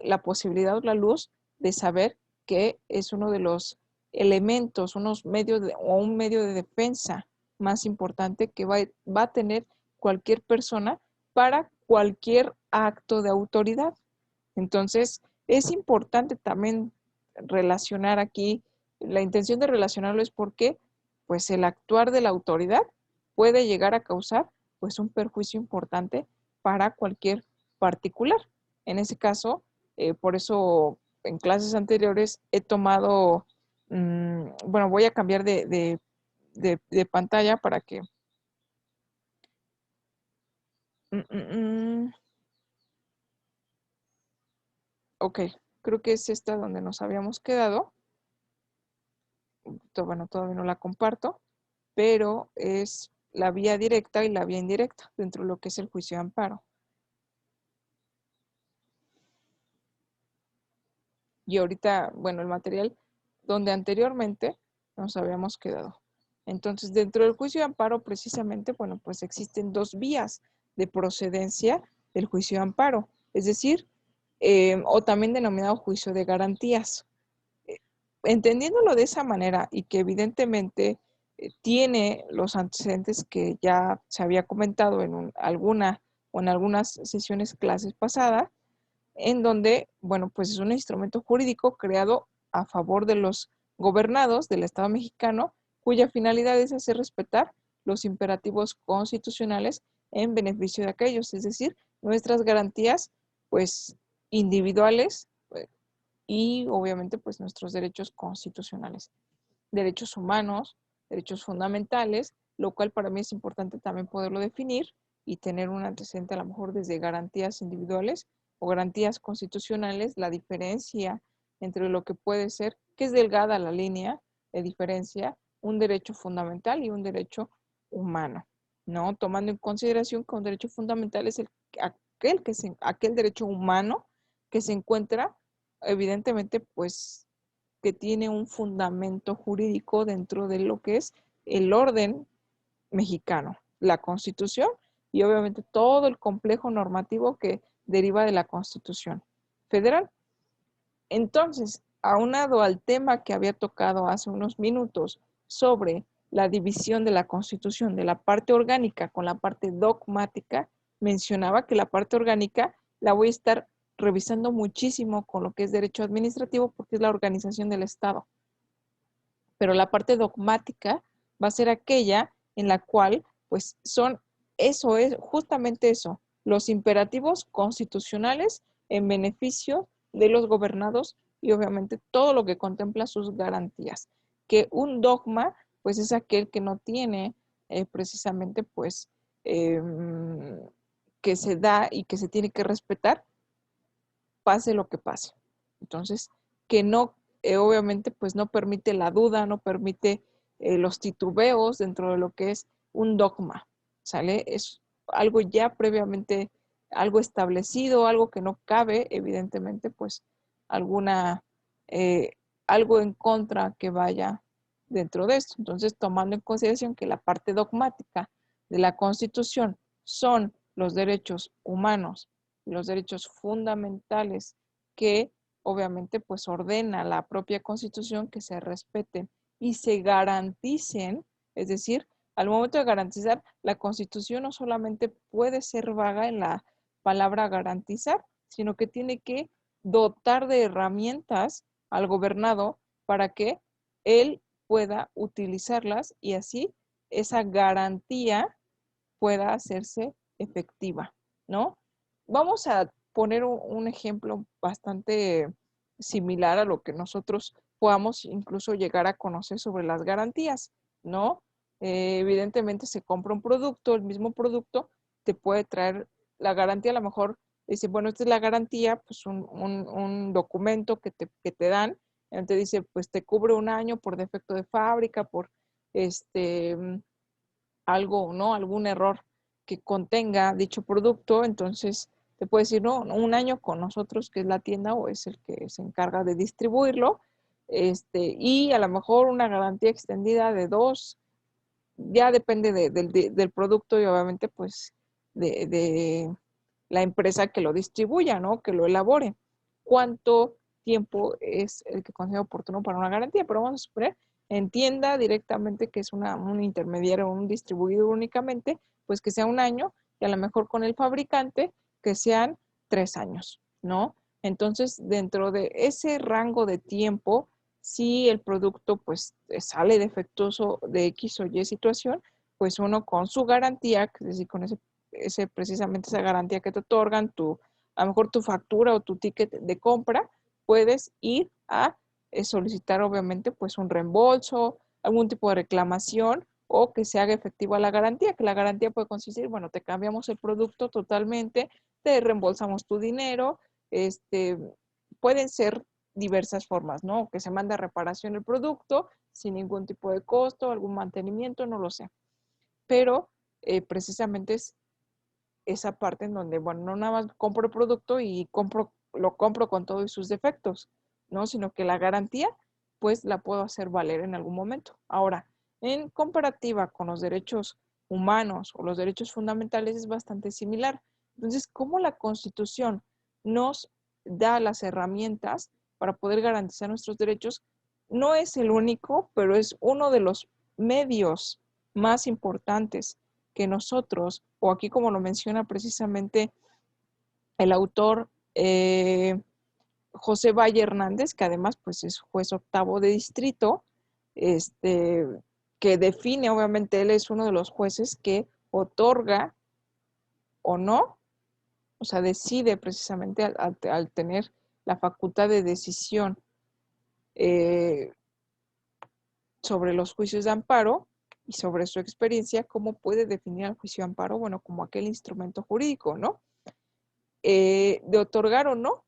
la posibilidad o la luz de saber que es uno de los elementos, o un medio de defensa más importante que va a tener cualquier persona para cualquier acto de autoridad. Entonces, es importante también relacionar aquí, la intención de relacionarlo es porque pues el actuar de la autoridad puede llegar a causar pues un perjuicio importante para cualquier particular. En ese caso, por eso en clases anteriores he tomado, bueno, voy a cambiar de pantalla para que... Mm, mm, mm, ok, creo que es esta donde nos habíamos quedado. Bueno, todavía no la comparto, pero es la vía directa y la vía indirecta dentro de lo que es el juicio de amparo. Y ahorita, bueno, el material donde anteriormente nos habíamos quedado. Entonces, dentro del juicio de amparo, precisamente, bueno, pues existen dos vías de procedencia del juicio de amparo, es decir, o también denominado juicio de garantías. Entendiéndolo de esa manera y que evidentemente tiene los antecedentes que ya se había comentado alguna o en algunas sesiones clases pasadas, en donde, bueno, pues es un instrumento jurídico creado a favor de los gobernados del Estado mexicano, cuya finalidad es hacer respetar los imperativos constitucionales en beneficio de aquellos, es decir, nuestras garantías, pues, individuales y obviamente, pues, nuestros derechos constitucionales, derechos humanos, derechos fundamentales, lo cual para mí es importante también poderlo definir y tener un antecedente a lo mejor desde garantías individuales o garantías constitucionales, la diferencia entre lo que puede ser, que es delgada la línea de diferencia, un derecho fundamental y un derecho humano, ¿no? Tomando en consideración que un derecho fundamental es aquel derecho humano que se encuentra evidentemente pues que tiene un fundamento jurídico dentro de lo que es el orden mexicano, la Constitución y obviamente todo el complejo normativo que deriva de la Constitución Federal. Entonces, aunado al tema que había tocado hace unos minutos sobre la división de la Constitución de la parte orgánica con la parte dogmática, mencionaba que la parte orgánica la voy a estar revisando muchísimo con lo que es derecho administrativo porque es la organización del Estado. Pero la parte dogmática va a ser aquella en la cual, pues, eso es justamente eso, los imperativos constitucionales en beneficio de los gobernados y obviamente todo lo que contempla sus garantías. Que un dogma, pues, es aquel que no tiene precisamente, pues, eh, que se da y que se tiene que respetar, pase lo que pase. Entonces, que no, obviamente, pues no permite la duda, no permite los titubeos dentro de lo que es un dogma, ¿sale? Es algo ya previamente, algo establecido, algo que no cabe, evidentemente, pues alguna, eh, algo en contra que vaya dentro de esto. Entonces, tomando en consideración que la parte dogmática de la Constitución son los derechos humanos, los derechos fundamentales que obviamente pues ordena la propia Constitución que se respeten y se garanticen, es decir, al momento de garantizar, la Constitución no solamente puede ser vaga en la palabra garantizar, sino que tiene que dotar de herramientas al gobernado para que él pueda utilizarlas y así esa garantía pueda hacerse efectiva, ¿no? Vamos a poner un ejemplo bastante similar a lo que nosotros podamos incluso llegar a conocer sobre las garantías, ¿no? Evidentemente se compra un producto, el mismo producto te puede traer la garantía, a lo mejor dice, bueno, esta es la garantía, pues un documento que te dan, te dice, pues te cubre un año por defecto de fábrica, por algo, ¿no? Algún error que contenga dicho producto, entonces te puede decir, no, un año con nosotros, que es la tienda o es el que se encarga de distribuirlo, y a lo mejor una garantía extendida de 2, ya depende del producto y obviamente pues de la empresa que lo distribuya, ¿no? Que lo elabore. ¿Cuánto tiempo es el que considera oportuno para una garantía? Pero vamos a suponer en tienda directamente que es un intermediario, un distribuidor únicamente, pues que sea un año y a lo mejor con el fabricante que sean 3 años, ¿no? Entonces, dentro de ese rango de tiempo, si el producto pues sale defectuoso de X o Y situación, pues uno con su garantía, es decir, con precisamente esa garantía que te otorgan, a lo mejor tu factura o tu ticket de compra, puedes ir a solicitar obviamente pues un reembolso, algún tipo de reclamación o que se haga efectiva la garantía, que la garantía puede consistir, bueno, te cambiamos el producto totalmente, te reembolsamos tu dinero, pueden ser diversas formas, ¿no? Que se manda a reparación el producto sin ningún tipo de costo, algún mantenimiento, no lo sé. Pero precisamente es esa parte en donde, bueno, no nada más compro el producto y lo compro con todos sus defectos, ¿no? Sino que la garantía, pues la puedo hacer valer en algún momento. Ahora, en comparativa con los derechos humanos o los derechos fundamentales es bastante similar. Entonces, ¿cómo la Constitución nos da las herramientas para poder garantizar nuestros derechos? No es el único, pero es uno de los medios más importantes que nosotros, o aquí como lo menciona precisamente el autor José Valle Hernández, que además pues es juez octavo de distrito, que define, obviamente él es uno de los jueces que otorga o no, o sea, decide precisamente al tener la facultad de decisión eh, sobre los juicios de amparo y sobre su experiencia, cómo puede definir el juicio de amparo, bueno, como aquel instrumento jurídico, ¿no? De otorgar o no,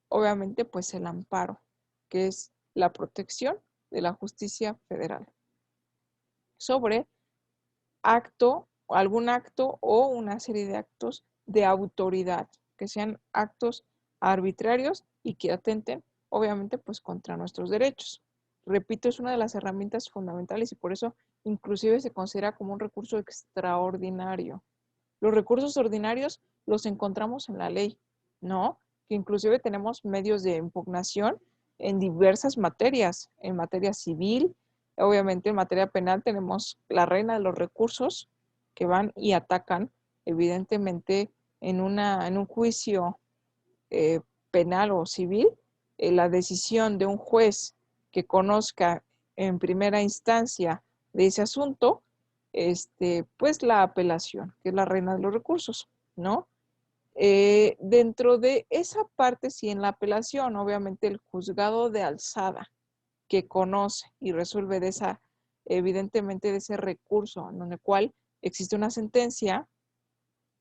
obviamente, pues el amparo, que es la protección de la justicia federal sobre algún acto o una serie de actos de autoridad, que sean actos arbitrarios y que atenten obviamente pues contra nuestros derechos. Repito, es una de las herramientas fundamentales y por eso inclusive se considera como un recurso extraordinario. Los recursos ordinarios los encontramos en la ley, ¿no? Que inclusive tenemos medios de impugnación en diversas materias, en materia civil, obviamente en materia penal tenemos la reina de los recursos que van y atacan, evidentemente, en un juicio penal o civil, la decisión de un juez que conozca en primera instancia de ese asunto, pues la apelación, que es la reina de los recursos, ¿no? Dentro de esa parte, sí, en la apelación, obviamente el juzgado de alzada que conoce y resuelve de esa, evidentemente de ese recurso en el cual existe una sentencia,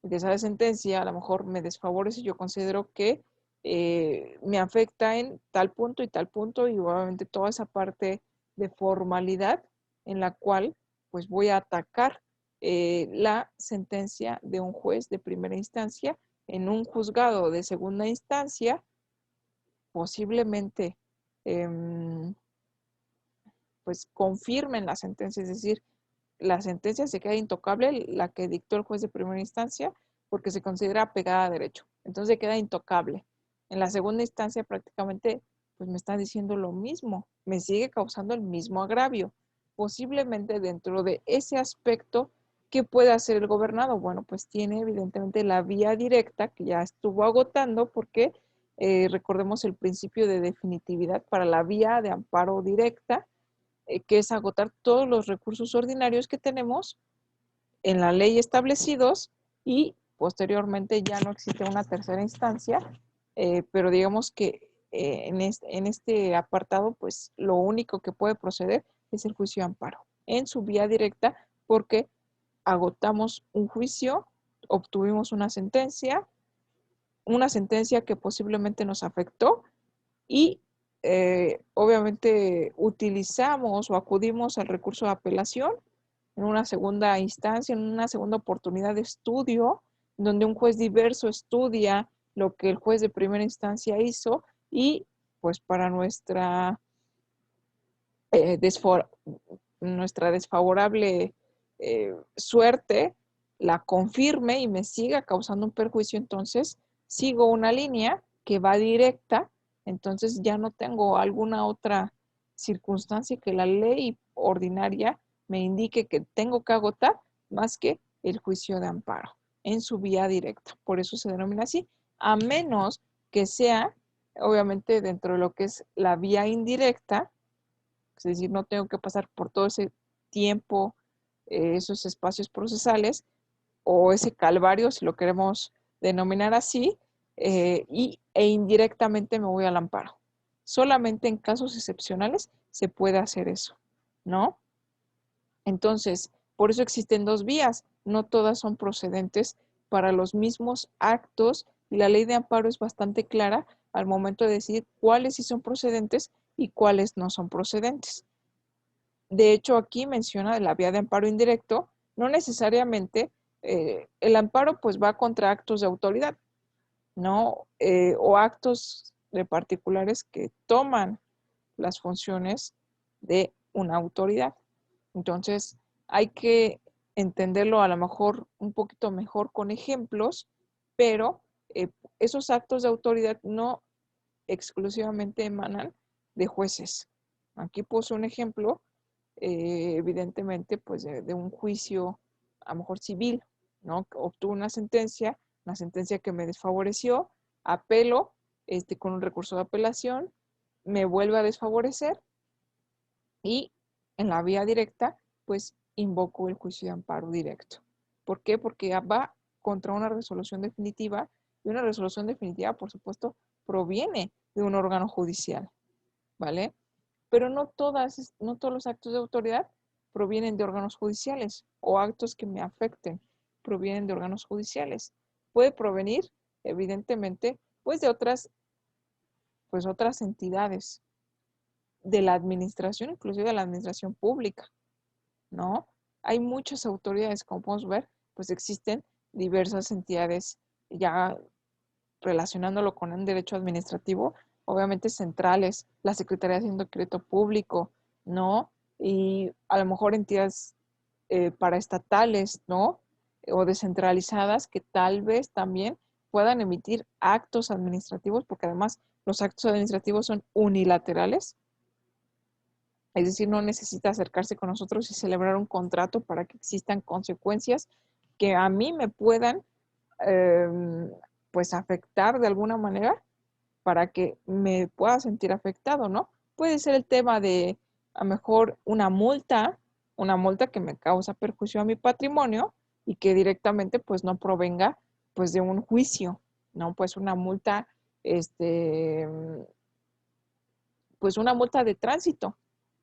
de esa sentencia a lo mejor me desfavorece, yo considero que me afecta en tal punto y obviamente toda esa parte de formalidad en la cual pues voy a atacar la sentencia de un juez de primera instancia en un juzgado de segunda instancia, posiblemente pues confirmen la sentencia, es decir, la sentencia se queda intocable, la que dictó el juez de primera instancia, porque se considera apegada a derecho. Entonces queda intocable. En la segunda instancia prácticamente pues me está diciendo lo mismo, me sigue causando el mismo agravio. Posiblemente dentro de ese aspecto, ¿qué puede hacer el gobernado? Bueno, pues tiene evidentemente la vía directa que ya estuvo agotando porque recordemos el principio de definitividad para la vía de amparo directa, que es agotar todos los recursos ordinarios que tenemos en la ley establecidos y posteriormente ya no existe una tercera instancia, pero digamos que en este apartado, pues lo único que puede proceder es el juicio de amparo en su vía directa porque agotamos un juicio, obtuvimos una sentencia que posiblemente nos afectó y obviamente utilizamos o acudimos al recurso de apelación en una segunda instancia, en una segunda oportunidad de estudio, donde un juez diverso estudia lo que el juez de primera instancia hizo y pues para eh, desfor nuestra desfavorable suerte la confirme y me siga causando un perjuicio, entonces sigo una línea que va directa, entonces ya no tengo alguna otra circunstancia que la ley ordinaria me indique que tengo que agotar más que el juicio de amparo en su vía directa. Por eso se denomina así, a menos que sea, obviamente, dentro de lo que es la vía indirecta, es decir, no tengo que pasar por todo ese tiempo, esos espacios procesales o ese calvario, si lo queremos denominar así, e indirectamente me voy al amparo. Solamente en casos excepcionales se puede hacer eso, ¿no? Entonces, por eso existen dos vías, no todas son procedentes para los mismos actos y la ley de amparo es bastante clara al momento de decir cuáles sí son procedentes y cuáles no son procedentes. De hecho, aquí menciona la vía de amparo indirecto, no necesariamente el amparo pues va contra actos de autoridad, ¿no? O actos de particulares que toman las funciones de una autoridad. Entonces, hay que entenderlo a lo mejor un poquito mejor con ejemplos, pero esos actos de autoridad no exclusivamente emanan de jueces. Aquí puse un ejemplo, evidentemente, pues de un juicio, a lo mejor civil, ¿no? Obtuvo una sentencia que me desfavoreció, apelo con un recurso de apelación, me vuelve a desfavorecer y en la vía directa, pues invoco el juicio de amparo directo. ¿Por qué? Porque va contra una resolución definitiva y una resolución definitiva, por supuesto, proviene de un órgano judicial, ¿vale? Pero no todos los actos de autoridad provienen de órganos judiciales o actos que me afecten provienen de órganos judiciales. Puede provenir, evidentemente, pues de otras entidades de la administración, inclusive de la administración pública, ¿no? Hay muchas autoridades, como podemos ver, pues existen diversas entidades ya relacionándolo con un derecho administrativo, obviamente centrales, la Secretaría de Hacienda y Crédito Público, ¿no? Y a lo mejor entidades paraestatales, ¿no? O descentralizadas que tal vez también puedan emitir actos administrativos, porque además los actos administrativos son unilaterales, es decir, no necesita acercarse con nosotros y celebrar un contrato para que existan consecuencias que a mí me puedan pues afectar de alguna manera para que me pueda sentir afectado, ¿no? Puede ser el tema de a lo mejor una multa que me causa perjuicio a mi patrimonio y que directamente pues no provenga pues de un juicio, ¿no? Pues una multa, pues una multa de tránsito,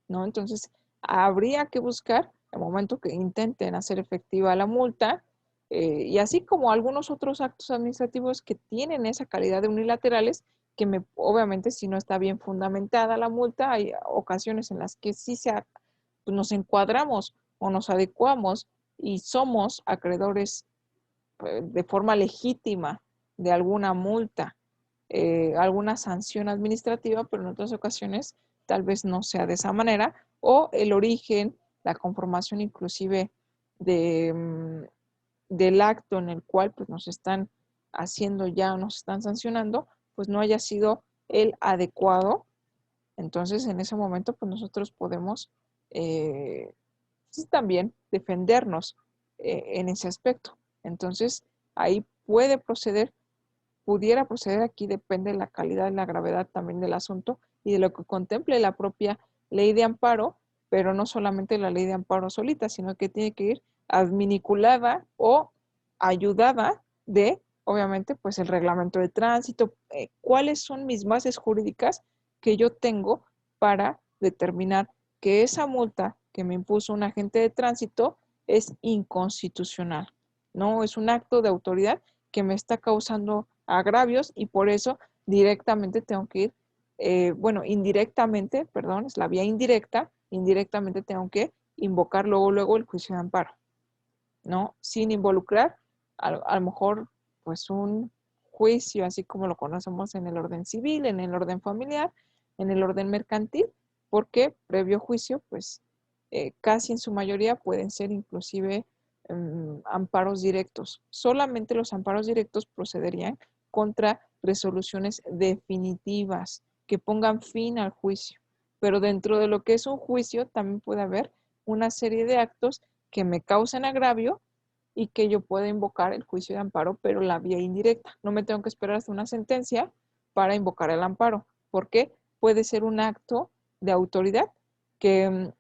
¿no? Entonces, habría que buscar, el momento que intenten hacer efectiva la multa, y así como algunos otros actos administrativos que tienen esa calidad de unilaterales, que obviamente si no está bien fundamentada la multa, hay ocasiones en las que sí pues nos encuadramos o nos adecuamos y somos acreedores de forma legítima de alguna multa, alguna sanción administrativa, pero en otras ocasiones tal vez no sea de esa manera, o el origen, la conformación inclusive de, del acto en el cual pues, nos están haciendo ya o nos están sancionando, pues no haya sido el adecuado. Entonces en ese momento pues nosotros podemos sí, también defendernos en ese aspecto. Entonces ahí pudiera proceder, aquí depende de la calidad y la gravedad también del asunto y de lo que contemple la propia ley de amparo, pero no solamente la ley de amparo solita, sino que tiene que ir adminiculada o ayudada de, obviamente, pues el reglamento de tránsito, cuáles son mis bases jurídicas que yo tengo para determinar que esa multa que me impuso un agente de tránsito es inconstitucional, no es un acto de autoridad que me está causando agravios y por eso directamente tengo que ir, bueno, indirectamente, perdón, es la vía indirecta, indirectamente tengo que invocar luego el juicio de amparo, ¿no? Sin involucrar a lo mejor pues un juicio así como lo conocemos en el orden civil, en el orden familiar, en el orden mercantil, porque previo juicio pues casi en su mayoría pueden ser inclusive amparos directos. Solamente los amparos directos procederían contra resoluciones definitivas que pongan fin al juicio. Pero dentro de lo que es un juicio también puede haber una serie de actos que me causen agravio y que yo pueda invocar el juicio de amparo, pero la vía indirecta. No me tengo que esperar hasta una sentencia para invocar el amparo, porque puede ser un acto de autoridad que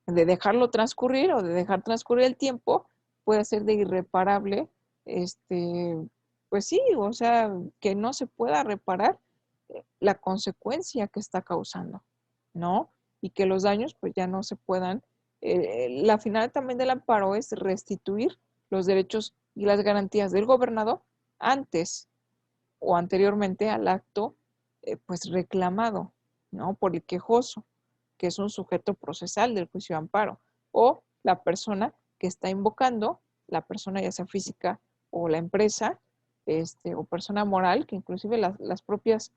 de dejarlo transcurrir o de dejar transcurrir el tiempo puede ser de irreparable, pues sí, o sea, que no se pueda reparar la consecuencia que está causando, ¿no? Y que los daños pues ya no se puedan. La final también del amparo es restituir los derechos y las garantías del gobernado antes o anteriormente al acto pues reclamado, ¿no? Por el quejoso, que es un sujeto procesal del juicio de amparo, o la persona que está invocando, la persona ya sea física o la empresa, o persona moral, que inclusive las propias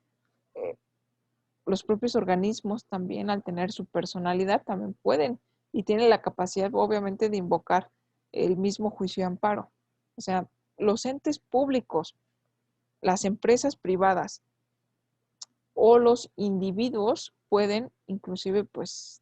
los propios organismos también al tener su personalidad también pueden y tienen la capacidad obviamente de invocar el mismo juicio de amparo. O sea, los entes públicos, las empresas privadas o los individuos pueden inclusive pues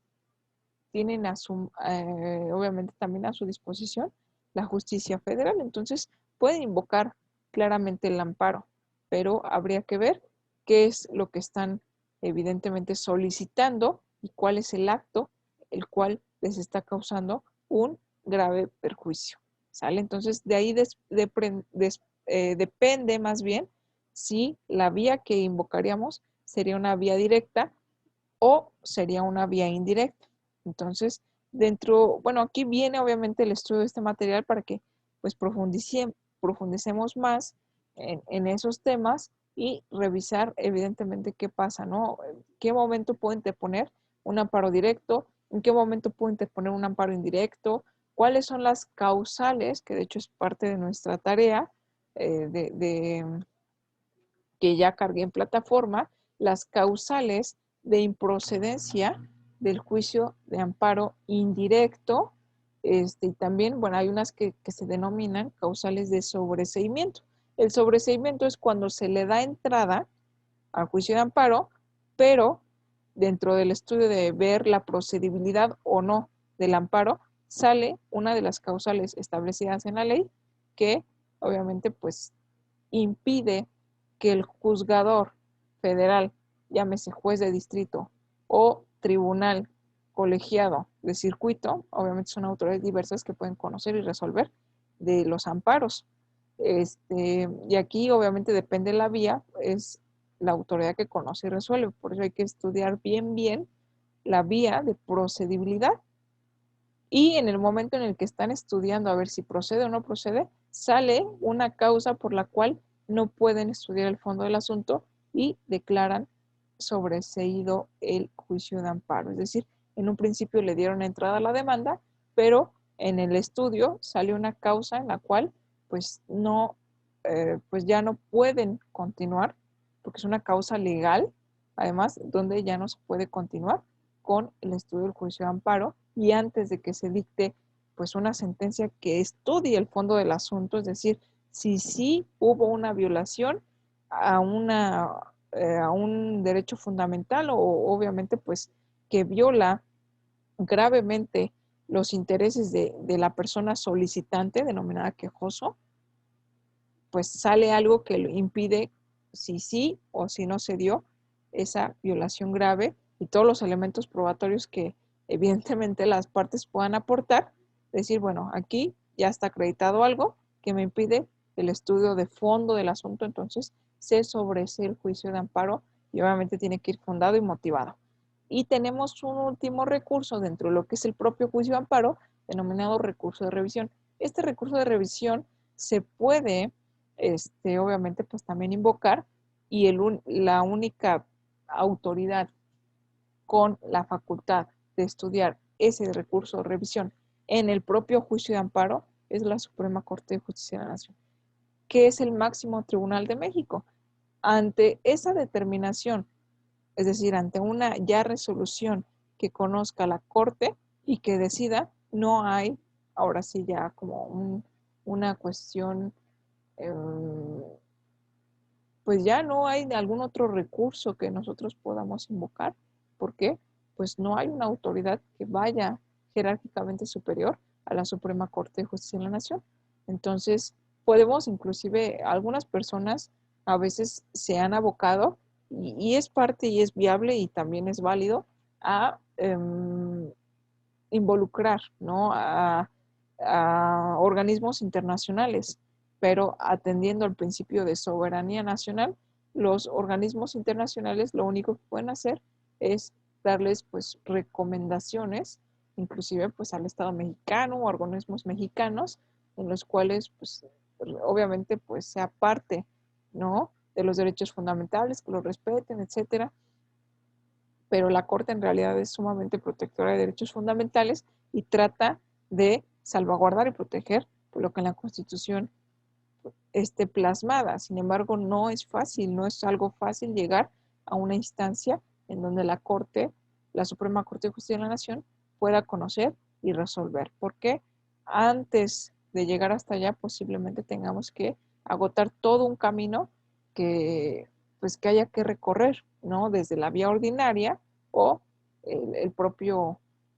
tienen obviamente también a su disposición la justicia federal, entonces pueden invocar claramente el amparo, pero habría que ver qué es lo que están evidentemente solicitando y cuál es el acto el cual les está causando un grave perjuicio. ¿Sale? Entonces de ahí depende más bien si la vía que invocaríamos sería una vía directa o sería una vía indirecta. Entonces, bueno, aquí viene obviamente el estudio de este material para que pues profundicemos más en esos temas y revisar evidentemente qué pasa, ¿no? ¿En qué momento puedo interponer un amparo directo? ¿En qué momento puedo interponer un amparo indirecto? ¿Cuáles son las causales, que de hecho es parte de nuestra tarea, que ya cargué en plataforma, las causales de improcedencia del juicio de amparo indirecto. Y también, bueno, hay unas que se denominan causales de sobreseimiento. El sobreseimiento es cuando se le da entrada al juicio de amparo, pero dentro del estudio de ver la procedibilidad o no del amparo, sale una de las causales establecidas en la ley que obviamente pues impide que el juzgador federal, llámese juez de distrito o tribunal colegiado de circuito, obviamente son autoridades diversas que pueden conocer y resolver de los amparos. Y aquí obviamente depende de la vía, es la autoridad que conoce y resuelve. Por eso hay que estudiar bien la vía de procedibilidad y en el momento en el que están estudiando a ver si procede o no procede, sale una causa por la cual no pueden estudiar el fondo del asunto y declaran sobreseído el juicio de amparo. Es decir, en un principio le dieron entrada a la demanda, pero en el estudio salió una causa en la cual pues no, pues ya no pueden continuar, porque es una causa legal, además, donde ya no se puede continuar con el estudio del juicio de amparo y antes de que se dicte pues una sentencia que estudie el fondo del asunto, es decir, si sí hubo una violación a, a un derecho fundamental o obviamente pues que viola gravemente los intereses de la persona solicitante, denominada quejoso, pues sale algo que lo impide si sí o si no se dio esa violación grave y todos los elementos probatorios que evidentemente las partes puedan aportar, decir, bueno, aquí ya está acreditado algo que me impide el estudio de fondo del asunto, entonces se sobresee el juicio de amparo y obviamente tiene que ir fundado y motivado. Y tenemos un último recurso dentro de lo que es el propio juicio de amparo, denominado recurso de revisión. Este recurso de revisión se puede obviamente pues también invocar y la única autoridad con la facultad de estudiar ese recurso de revisión en el propio juicio de amparo es la Suprema Corte de Justicia de la Nación, que es el máximo tribunal de México. Ante esa determinación, es decir, ante una ya resolución que conozca la Corte y que decida, no hay, ahora sí ya como una cuestión pues ya no hay algún otro recurso que nosotros podamos invocar. ¿Por qué? Pues no hay una autoridad que vaya jerárquicamente superior a la Suprema Corte de Justicia de la Nación. Entonces, podemos inclusive, algunas personas a veces se han abocado y es parte y es viable y también es válido a involucrar, ¿no? A organismos internacionales, pero atendiendo al principio de soberanía nacional, los organismos internacionales lo único que pueden hacer es darles pues recomendaciones, inclusive pues al Estado mexicano o organismos mexicanos, en los cuales pues obviamente pues sea parte, ¿no? De los derechos fundamentales, que los respeten, etcétera, pero la Corte en realidad es sumamente protectora de derechos fundamentales y trata de salvaguardar y proteger lo que en la Constitución esté plasmada. Sin embargo, no es fácil, no es algo fácil llegar a una instancia en donde la Corte, la Suprema Corte de Justicia de la Nación, pueda conocer y resolver. Porque antes de llegar hasta allá, posiblemente tengamos que agotar todo un camino que, pues, que haya que recorrer, ¿no? Desde la vía ordinaria o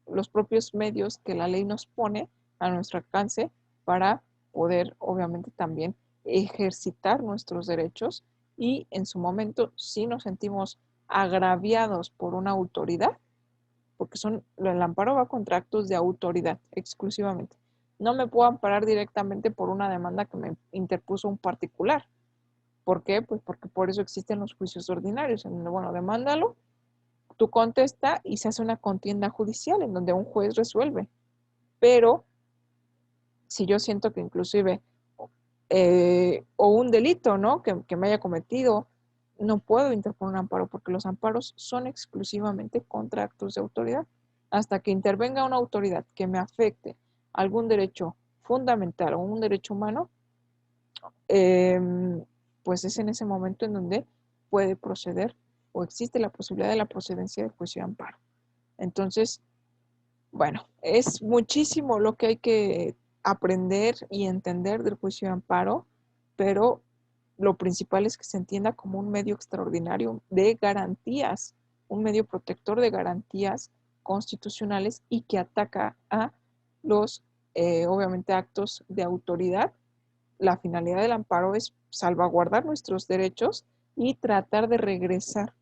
los propios medios que la ley nos pone a nuestro alcance para poder, obviamente, también ejercitar nuestros derechos y en su momento, si nos sentimos agraviados por una autoridad, porque el amparo va contra actos de autoridad exclusivamente. No me puedo amparar directamente por una demanda que me interpuso un particular. ¿Por qué? Pues porque por eso existen los juicios ordinarios, en donde, bueno, demándalo, tú contesta y se hace una contienda judicial en donde un juez resuelve. Pero si yo siento que inclusive o un delito, ¿no? Que me haya cometido, no puedo interponer un amparo porque los amparos son exclusivamente contra actos de autoridad. Hasta que intervenga una autoridad que me afecte algún derecho fundamental o un derecho humano, pues es en ese momento en donde puede proceder o existe la posibilidad de la procedencia del juicio de amparo. Entonces, bueno, es muchísimo lo que hay que aprender y entender del juicio de amparo, pero lo principal es que se entienda como un medio extraordinario de garantías, un medio protector de garantías constitucionales y que ataca a los, obviamente, actos de autoridad. La finalidad del amparo es salvaguardar nuestros derechos y tratar de regresar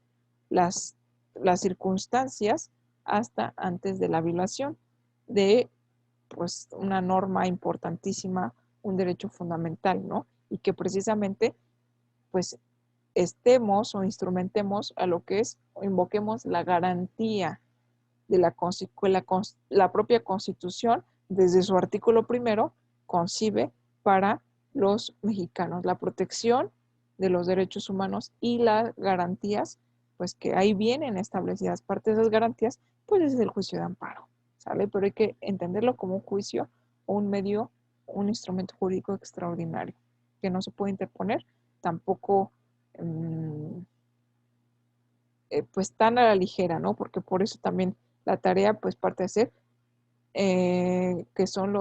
las circunstancias hasta antes de la violación de pues una norma importantísima, un derecho fundamental, ¿no? Y que precisamente pues estemos o instrumentemos a lo que es o invoquemos la garantía de la propia Constitución desde su artículo primero concibe para los mexicanos la protección de los derechos humanos y las garantías pues que ahí vienen establecidas. Parte de esas garantías pues es el juicio de amparo, ¿sale? Pero hay que entenderlo como un juicio o un medio, un instrumento jurídico extraordinario que no se puede interponer, tampoco pues tan a la ligera, ¿no? Porque por eso también la tarea pues parte de ser que son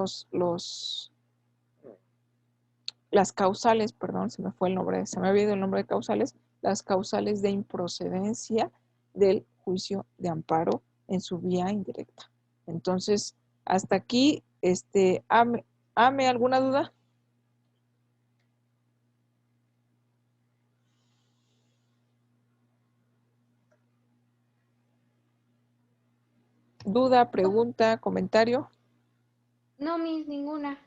las causales, perdón, se me había ido el nombre de causales, las causales de improcedencia del juicio de amparo en su vía indirecta. Entonces, hasta aquí, ¿ame alguna duda? ¿Duda, pregunta, comentario? No, Miss, ninguna.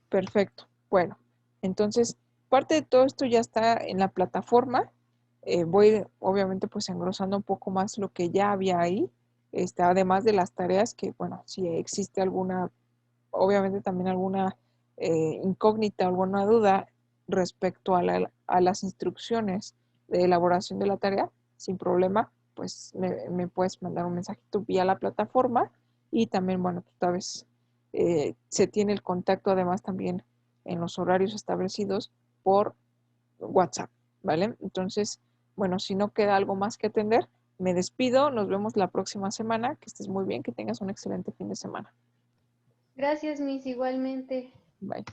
Perfecto. Bueno, entonces, parte de todo esto ya está en la plataforma. Voy, obviamente, pues engrosando un poco más lo que ya había ahí. Además de las tareas que, bueno, si existe alguna, obviamente también alguna incógnita, alguna duda respecto a las instrucciones de elaboración de la tarea, sin problema, pues me puedes mandar un mensajito vía la plataforma y también, bueno, tú sabes, se tiene el contacto además también en los horarios establecidos por WhatsApp, ¿vale? Entonces, bueno, si no queda algo más que atender, me despido, nos vemos la próxima semana, que estés muy bien, que tengas un excelente fin de semana. Gracias, Miss, igualmente. Bye.